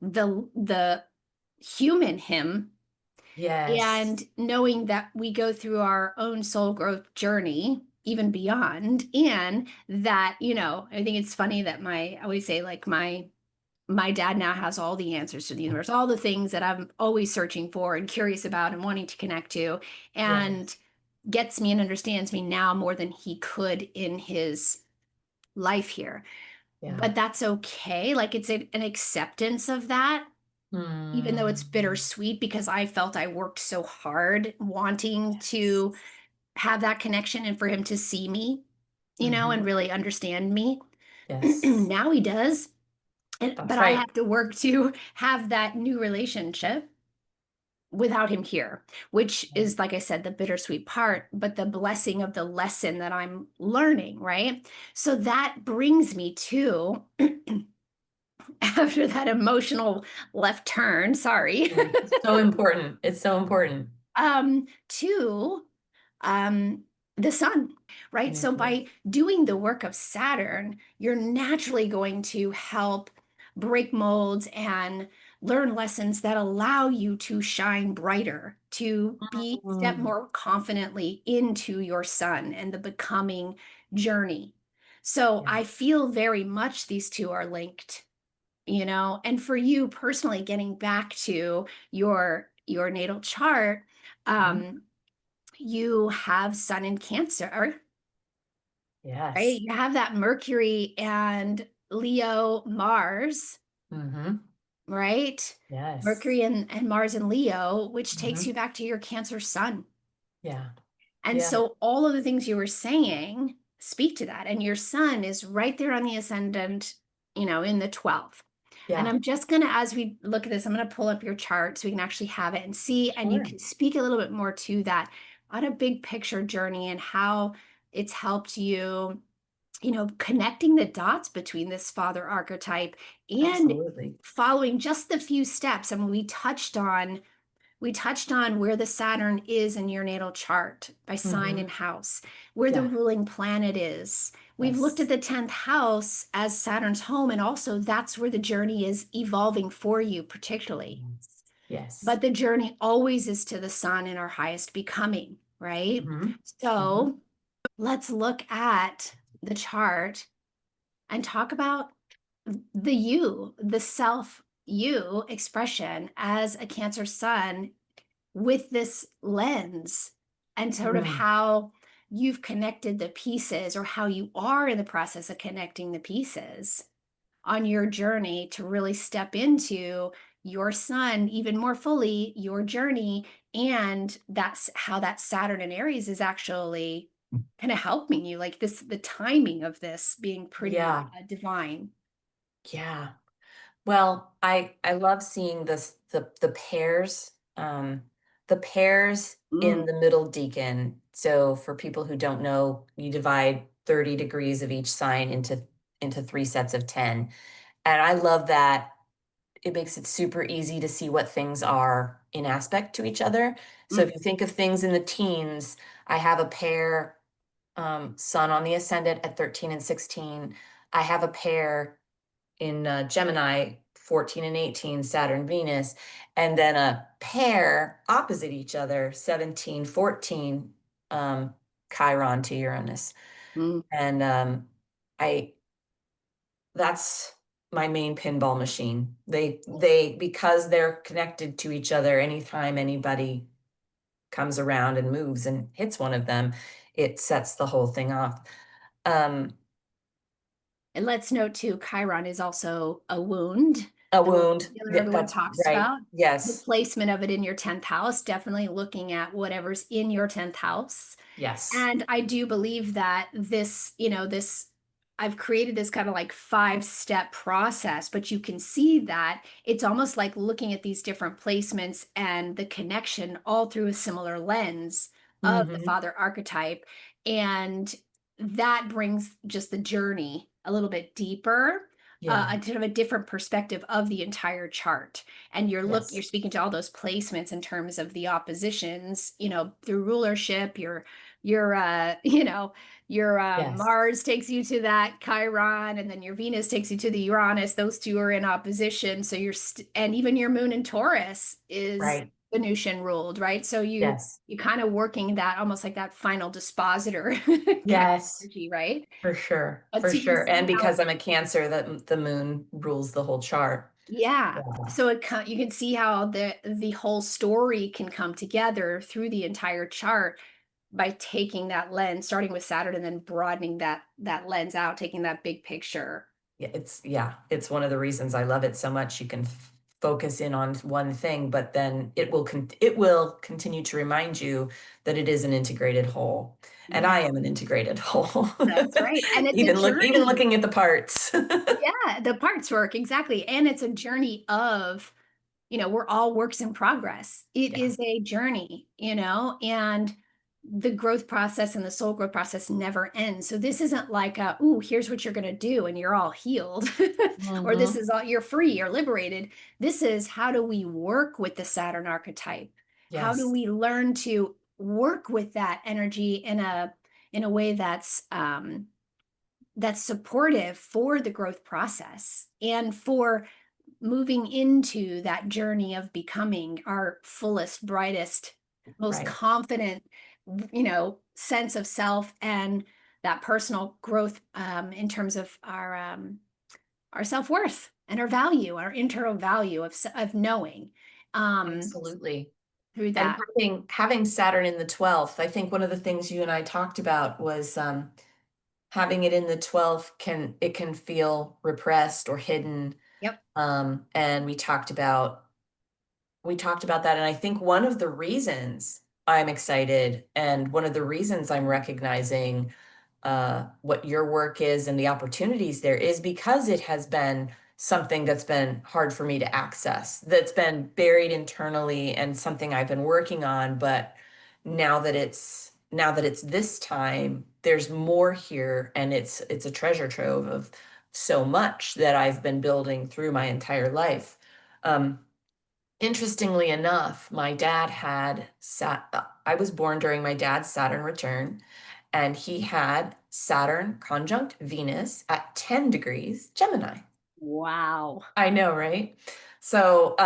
the human him, Yes. and knowing that we go through our own soul growth journey, even beyond, and that, I think it's funny that I always say, like, my dad now has all the answers to the universe, all the things that I'm always searching for and curious about and wanting to connect to, Yes. and gets me and understands me now more than he could in his life here. Yeah. But that's okay. Like, it's an acceptance of that, even though it's Mm. bittersweet, because I felt I worked so hard wanting Yes. to have that connection and for him to see me, and Mhm. really understand me. Yes. Now he does. But That's I right. have to work to have that new relationship without him here, which Right. is, like I said, the bittersweet part, but the blessing of the lesson that I'm learning, right? So that brings me to, after that emotional left turn, sorry, Yeah. It's so important. It's so important. to um the sun, right? So Mhm. by doing the work of Saturn, you're naturally going to help break molds and learn lessons that allow you to shine brighter, to be step Mm. more confidently into your sun and the becoming journey. So Yeah. I feel very much these two are linked, and for you personally, getting back to your natal chart, Mhm. you have sun in Cancer, right? Yes. You have that Mercury and Leo Mars, Mhm. right? Yes. Mercury and Mars in Leo, which takes Mhm. you back to your Cancer sun. Yeah. And Yeah. so all of the things you were saying speak to that. And your sun is right there on the ascendant, in the 12th. And Yeah. I'm just going to, as we look at this, I'm going to pull up your chart so we can actually have it and see, and you Sure. can speak a little bit more to that on a big picture journey and how it's helped you, connecting the dots between this father archetype and Absolutely. following just the few steps. I mean, we touched on where the Saturn is in your natal chart by sign and Mhm. house, where the Yeah. ruling planet is. We've looked at Yes. the 10th house as Saturn's home, and also that's where the journey is evolving for you, particularly. Yes. Yes. But the journey always is to the sun in our highest becoming, right? Mhm. Mhm. So let's look at the chart and talk about the you, the self you expression as a Cancer sun with this lens, and sort of Mm. how you've connected the pieces, or how you are in the process of connecting the pieces on your journey to really step into your sun even more fully, your journey. And that's how that Saturn and Aries is actually kind of helping you, like this, the timing of this being pretty Yeah. divine. Yeah. Well, I love seeing the pairs in Mm, the middle decan. So for people who don't know, you divide 30 degrees of each sign into 3 sets of 10. And I love that it makes it super easy to see what things are in aspect to each other. So if mm, you think of things in the teens, I have a pair, sun on the ascendant at 13 and 16. I have a pair in Gemini, 14 and 18, Saturn, Venus, and then a pair opposite each other, 17, 14, Chiron to Uranus. mm, And I that's my main pinball machine. They because they're connected to each other, anytime anybody comes around and moves and hits one of them, it sets the whole thing off. Um, And let's note too, Chiron is also a wound, a the wound wound. healer everyone That's talks right. about. The Yes. placement of it in your 10th house, definitely looking at whatever's in your 10th house. Yes. And I do believe that this, this I've created this kind of like 5-step process, but you can see that it's almost like looking at these different placements and the connection all through a similar lens of the Hmm. father archetype. And that brings just the journey a little bit deeper, Yeah. a sort of a different perspective of the entire chart. And you're Yes. speaking to all those placements in terms of the oppositions, through rulership, your your Yes. Mars takes you to that Chiron, and then your Venus takes you to the Uranus. Those two are in opposition. So and even your moon in Taurus is Right. Venusian ruled, right? So Yes. you kind of working that almost like that final dispositor kind of Yes. energy, right? For sure. But For so you can sure. And see how, because I'm a Cancer, that the moon rules the whole chart. yeah. Yeah. So you can see how the whole story can come together through the entire chart by taking that lens, starting with Saturn and then broadening that lens out, taking that big picture. It's one of the reasons I love it so much. You can focus in on one thing, but then it will continue to remind you that it is an integrated whole. And I Yeah, am an integrated whole. that's right. And it's a Even journey. looking at the parts. Yeah, the parts work exactly. And it's a journey of, we're all works in progress. It Yeah. is a journey, and the growth process and the soul growth process never ends. So this isn't like ooh, here's what you're going to do and you're all healed, or this Hmm. is all, you're free, you're liberated. This is, how do we work with the Saturn archetype? How do Yes. we learn to work with that energy in a way that's supportive for the growth process and for moving into that journey of becoming our fullest, brightest, most Right. confident, sense of self, and that personal growth, in terms of our self-worth and our value, our internal value of knowing, um, Absolutely. through And that. having Saturn in the 12th, I think one of the things you and I talked about was having it in the 12th can feel repressed or hidden. Yep. And we talked about that. And I think one of the reasons I'm excited and one of the reasons I'm recognizing what your work is and the opportunities there is because it has been something that's been hard for me to access, that's been buried internally and something I've been working on. But now that it's this time, there's more here, and it's a treasure trove of so much that I've been building through my entire life. Um, Interestingly enough, my dad had I was born during my dad's Saturn return, and he had Saturn conjunct Venus at 10 degrees Gemini. Wow. I know, right? So,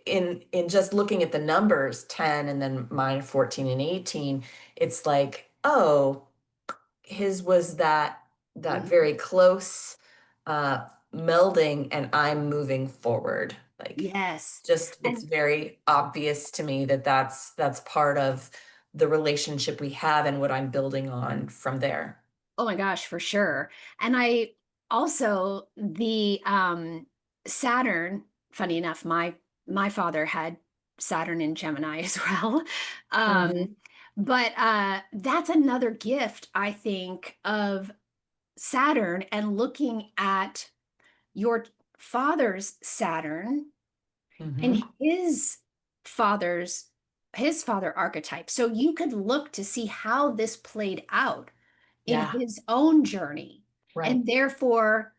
in just looking at the numbers, 10 and then mine 14 and 18, it's like, oh, his was that Mhm. very close melding, and I'm moving forward. Like, Yes. just it's And very obvious to me that that's part of the relationship we have and what I'm building on from there. oh my gosh, for sure. And I also, the Saturn, funny enough, my father had Saturn in Gemini as well. Um, Hmm. but that's another gift, I think, of Saturn and looking at your father's Saturn and Hmm. father's his father archetype. So you could look to see how this played out in Yeah. his own journey, Right. and therefore,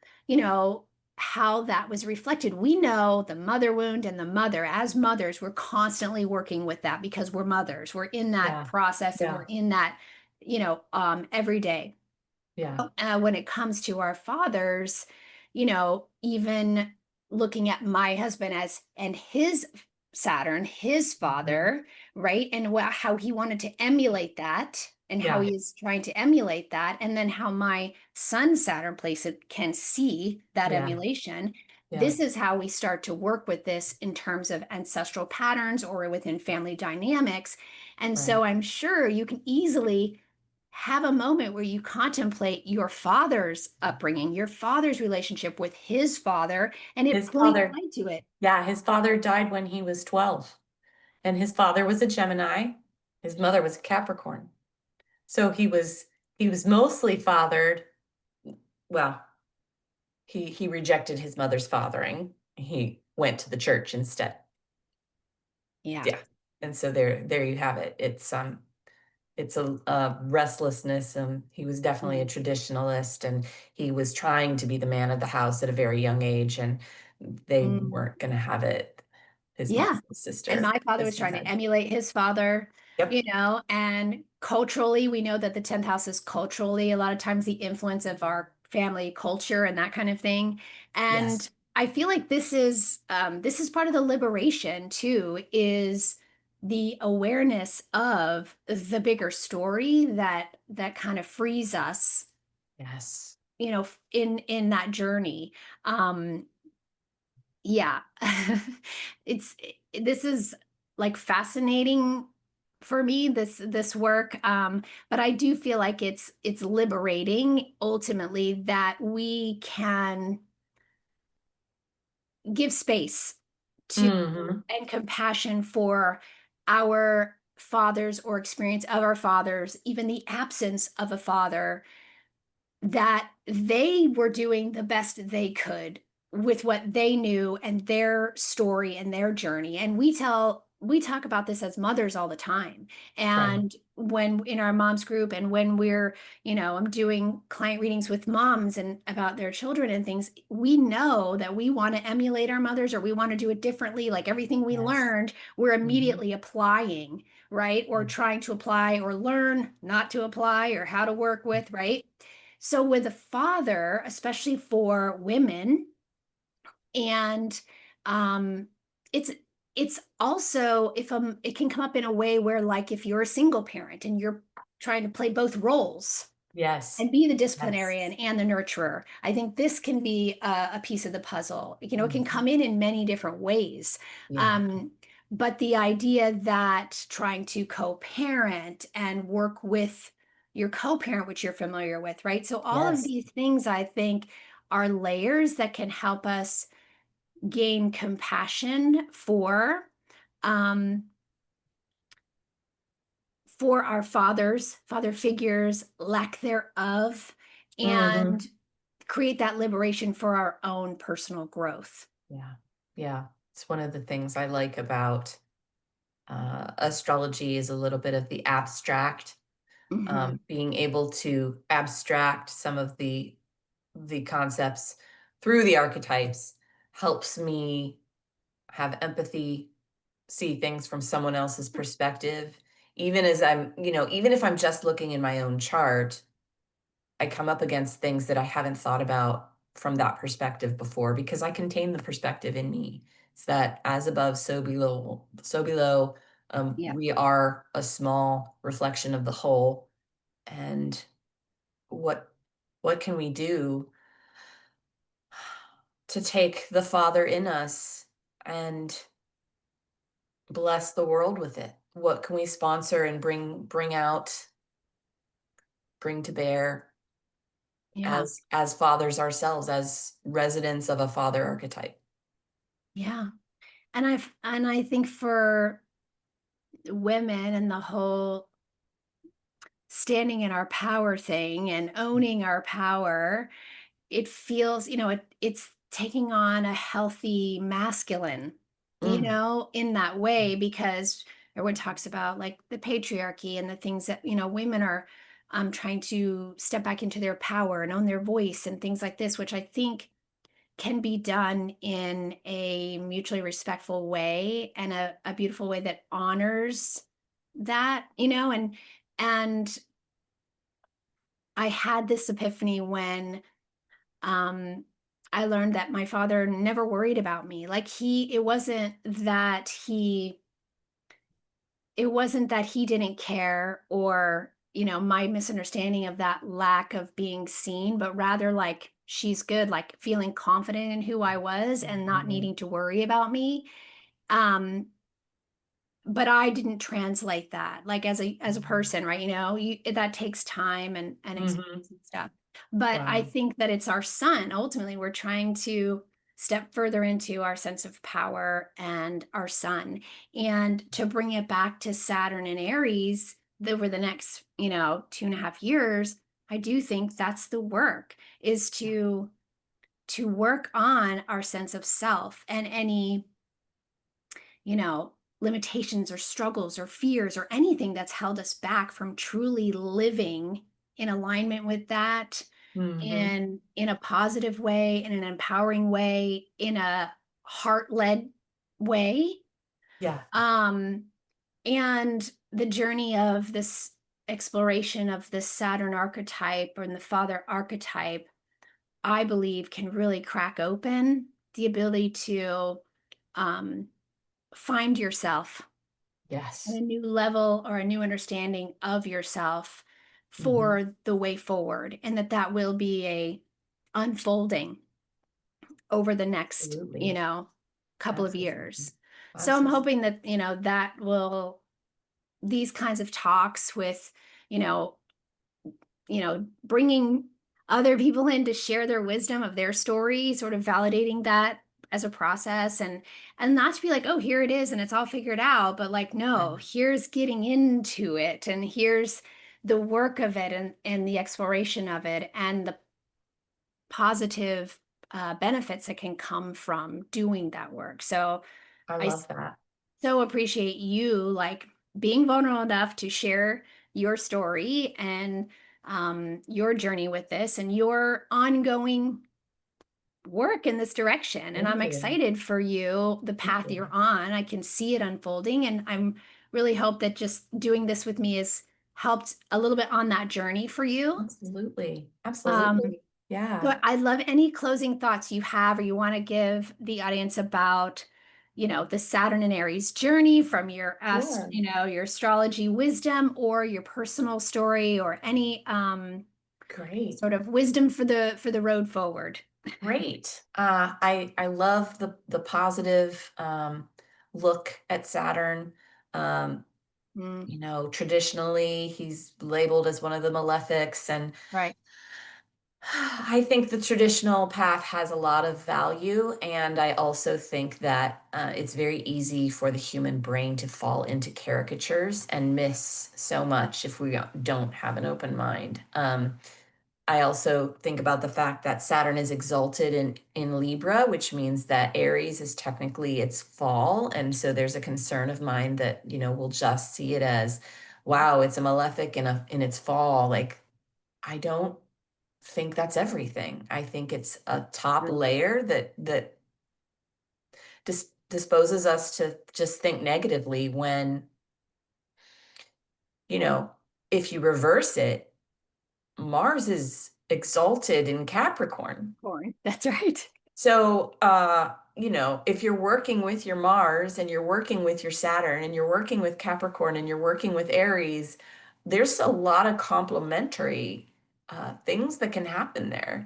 how that was reflected. We know the mother wound, and the mother, as mothers, we're constantly working with that because we're mothers. We're in that Yeah. process and we're Yeah. in that, every day. Yeah. When it comes to our fathers, even looking at my husband as and his Saturn, his Mhm. father, right? And how he wanted to emulate that and how Yeah, he is trying to emulate that. And then how my son Saturn placement can see that yeah, emulation. yeah, This is how we start to work with this in terms of ancestral patterns or within family dynamics. And right. so I'm sure you can easily have a moment where you contemplate your father's upbringing, your father's relationship with his father, and it His plays father into it. Yeah, his father died when he was 12, and his father was a Gemini, his mother was a Capricorn. So he was mostly fathered well, he rejected his mother's fathering. He went to the church instead. Yeah. Yeah, and so there you have it. It's a restlessness, he was definitely a Mhm. traditionalist, and he was trying to be the man of the house at a very young age, and they Mm. weren't gonna have it. His mom Yeah. and And sister, my father as was he trying to had. emulate his father, Yep. and culturally, we know that the 10th house is culturally a lot of times the influence of our family culture and that kind of thing. And Yes. I feel like this is part of the liberation too, is the awareness of the bigger story that kind of frees us, Yes. in that journey. Yeah. It's this is, like, fascinating for me, this work, but I do feel like it's liberating ultimately that we can give space to Mhm. and compassion for our fathers or experience of our fathers, even the absence of a father, that they were doing the best they could with what they knew and their story and their journey. And we talk about this as mothers all the time. Right. And when in our moms group and when I'm doing client readings with moms and about their children and things, we know that we want to emulate our mothers or we want to do it differently. Like everything we Yes. learned, we're Mhm. immediately applying, right? Or Yeah. trying to apply or learn not to apply or how to work with, right? So with a father, especially for women, and um, it's it's also if it can come up in a way where, like, if you're a single parent and you're trying to play both roles Yes. and be the Yes. disciplinarian and the nurturer. I think this can be a piece of the puzzle. It can Mhm. come in many different ways. Yeah. Um, but the idea that trying to co-parent and work with your co-parent, which you're familiar with, right? So all of Yes. these things, I think, are layers that can help us gain compassion um, for our father figures, lack thereof, Mhm. and create that liberation for our own personal growth. Yeah. Yeah. It's one of the things I like about, astrology is a little bit of the abstract, Mhm. being able to abstract some of the concepts through the archetypes helps me have empathy, see things from someone else's perspective. Even as even if I'm just looking in my own chart, I come up against things that I haven't thought about from that perspective before because I contain the perspective in me. It's that as above, so below, so below. Yeah. We are a small reflection of the whole. And what what can we do to take the Father in us and bless the world with it? What can we sponsor and bring out, bring to bear Yeah. as fathers ourselves, as residents of a father archetype? Yeah. And I think for women and the whole standing in our power thing and owning our power, it feels, it's taking on a healthy masculine, Mm, in that way, because everyone talks about like the patriarchy and the things that, women are trying to step back into their power and own their voice and things like this, which I think can be done in a mutually respectful way and a beautiful way that honors that, and I had this epiphany when um I learned that my father never worried about me. Like it wasn't that he didn't care, or, my misunderstanding of that lack of being seen, but rather like she's good, like feeling confident in who I was and not Mhm. needing to worry about me. Um, but I didn't translate that like as a person, right? That takes time and Mhm. experience and stuff. But I Wow. think that it's our son. Ultimately, we're trying to step further into our sense of power and our son, and to bring it back to Saturn and Aries over the next, 2.5 years. I do think that's the work, is Yeah. to work on our sense of self, and any, you know, limitations or struggles or fears or anything that's held us back from truly living in alignment with that, Mhm. in a positive way, in an empowering way, in a heart-led way. Yeah. Um, and the journey of this exploration of the Saturn archetype and the Father archetype, I believe, can really crack open the ability to um, find yourself and Yes. a new level or a new understanding of yourself Mhm. for the way forward, and that will be a unfolding over the next, Absolutely. couple of Absolutely. years. So I'm Absolutely. hoping that, these kinds of talks with, you know bringing other people in to share their wisdom of their story, sort of validating that as a process, and not to be like, oh, here it is and it's all figured out, but like, no, Yeah. here's getting into it, and here's the work of it, and the exploration of it, and the positive benefits that can come from doing that work. So I I love that. so appreciate you, like, being vulnerable enough to share your story, and your journey with this, and your ongoing work in this direction. And I'm Thank you. excited for you, the Thank path you. you're on. I can see it unfolding, and I'm really hope that just doing this with me has helped a little bit on that journey for you. Absolutely. Um, Absolutely. so Yeah. I'd love any closing thoughts you have or you want to give the audience about, the Saturn and Aries journey, from Sure. your astrology wisdom, or your personal story, or any Great. sort of wisdom for the road forward. Great. I love the positive look at Saturn. Um, Mm, Traditionally he's labeled as one of the malefics, and right. I think the traditional path has a lot of value, and I also think that it's very easy for the human brain to fall into caricatures and miss so much if we don't have an open mind. I also think about the fact that Saturn is exalted in Libra, which means that Aries is technically its fall, and so there's a concern of mine that we'll just see it as, wow, it's a malefic in its fall. Like, I don't think that's everything. I think it's a top layer that disposes us to just think negatively when, you know, if you reverse it, Mars is exalted in Capricorn. Corn. That's right. So, if you're working with your Mars and you're working with your Saturn and you're working with Capricorn and you're working with Aries, there's a lot of complementary things that can happen there.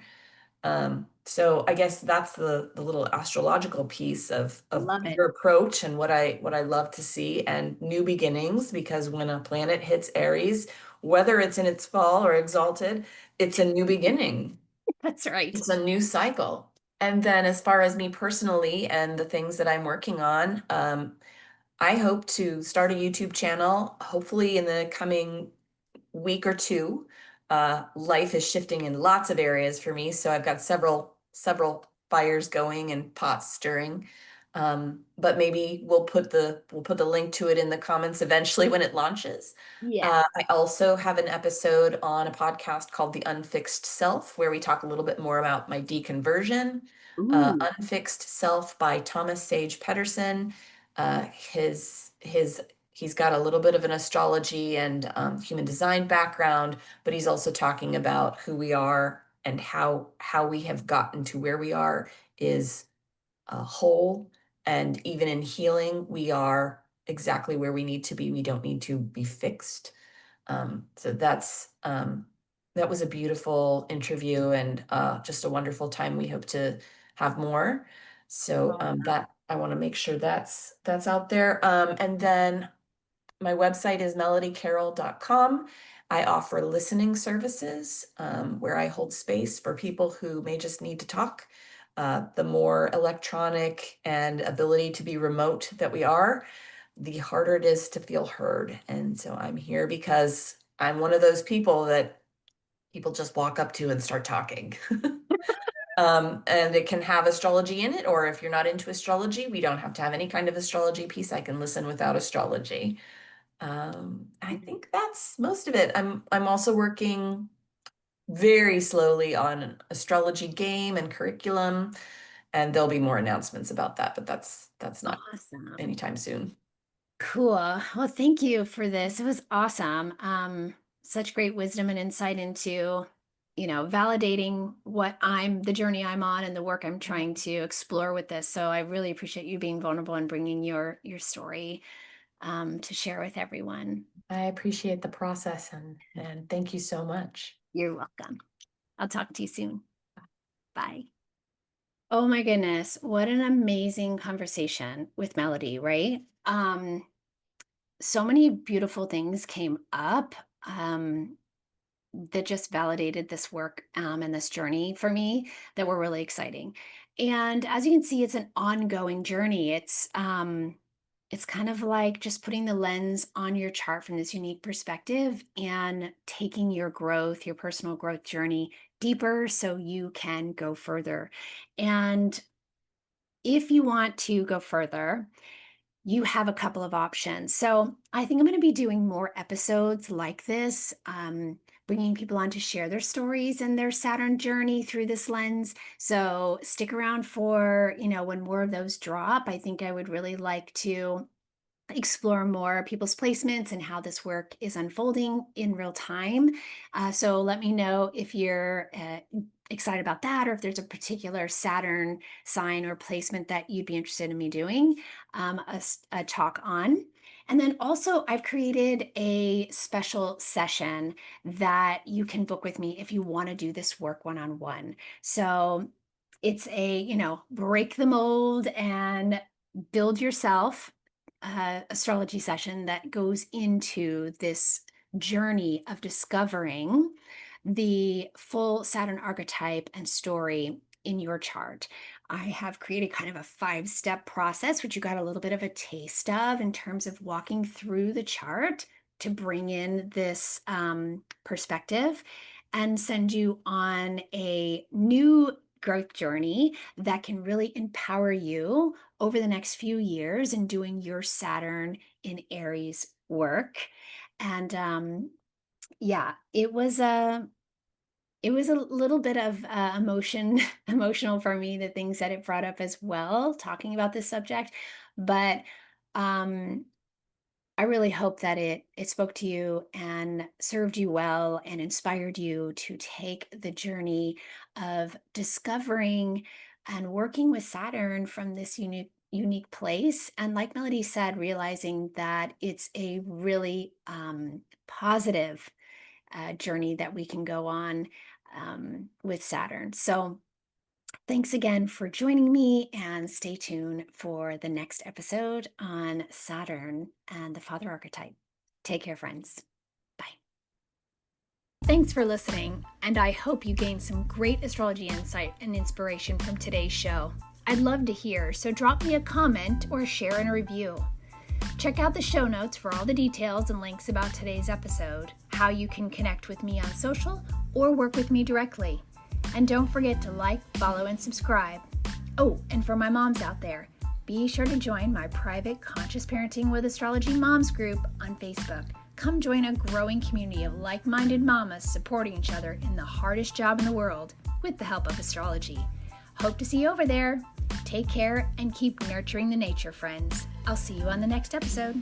So I guess that's the little astrological piece of Love it. your approach and what I love to see, and new beginnings, because when a planet hits Aries, whether it's in its fall or exalted, it's a new beginning. That's right. It's a new cycle. And then as far as me personally and the things that I'm working on, I hope to start a YouTube channel, hopefully in the coming week or two. Life is shifting in lots of areas for me, so I've got several fires going and pots stirring. But maybe we'll put the link to it in the comments eventually when it launches. Yeah. I also have an episode on a podcast called The Unfixed Self, where we talk a little bit more about my deconversion. Ooh. Unfixed Self by Thomas Sage Pedersen. He's got a little bit of an astrology and human design background, but he's also talking about who we are and how we have gotten to where we are is whole. And even in healing, we are exactly where we need to be. We don't need to be fixed. So that was a beautiful interview and just a wonderful time. We hope to have more. So that I want to make sure that's out there. And then my website is melodycarroll.com. I offer listening services where I hold space for people who may just need to talk. The more electronic and ability to be remote that we are, the harder it is to feel heard. And so I'm here because I'm one of those people that people just walk up to and start talking. And it can have astrology in it, or if you're not into astrology, we don't have to have any kind of astrology piece. I can listen without astrology. I think that's most of it. I'm also working very slowly on an astrology game and curriculum, and there'll be more announcements about that, but that's not Awesome. anytime soon. Cool. Well, thank you for this. It was awesome. Such great wisdom and insight into, validating the journey I'm on and the work I'm trying to explore with this. So I really appreciate you being vulnerable and bringing your story to share with everyone. I appreciate the process and thank you so much. You're welcome. I'll talk to you soon. Bye. Oh my goodness, what an amazing conversation with Melody, right? So many beautiful things came up that just validated this work and this journey for me that were really exciting. And as you can see, it's an ongoing journey. It's kind of like just putting the lens on your chart from this unique perspective and taking your growth, your personal growth journey deeper so you can go further. And if you want to go further, you have a couple of options. So I think I'm going to be doing more episodes like this, bringing people on to share their stories and their Saturn journey through this lens. So stick around for, when more of those drop. I think I would really like to explore more people's placements and how this work is unfolding in real time. So let me know if you're excited about that, or if there's a particular Saturn sign or placement that you'd be interested in me doing a talk on. And then also, I've created a special session that you can book with me if you want to do this work one-on-one. So it's a, break the mold and build yourself astrology session that goes into this journey of discovering the full Saturn archetype and story in your chart. I have created kind of a 5-step process, which you got a little bit of a taste of in terms of walking through the chart to bring in this perspective and send you on a new growth journey that can really empower you over the next few years in doing your Saturn in Aries work. And yeah, it was a little bit of emotional for me, the things that it brought up as well, talking about this subject. But um, I really hope that it spoke to you and served you well and inspired you to take the journey of discovering and working with Saturn from this unique place. And like Melody said, realizing that it's a really positive journey that we can go on with Saturn. So thanks again for joining me, and stay tuned for the next episode on Saturn and the Father Archetype. Take care, friends. Bye. Thanks for listening, and I hope you gained some great astrology insight and inspiration from today's show. I'd love to hear, so drop me a comment or share in a review. Check out the show notes for all the details and links about today's episode, how you can connect with me on social or work with me directly. And don't forget to like, follow, and subscribe. Oh, and for my moms out there, be sure to join my private Conscious Parenting with Astrology Moms group on Facebook. Come join a growing community of like-minded mamas supporting each other in the hardest job in the world with the help of astrology. Hope to see you over there. Take care and keep nurturing the nature, friends. I'll see you on the next episode.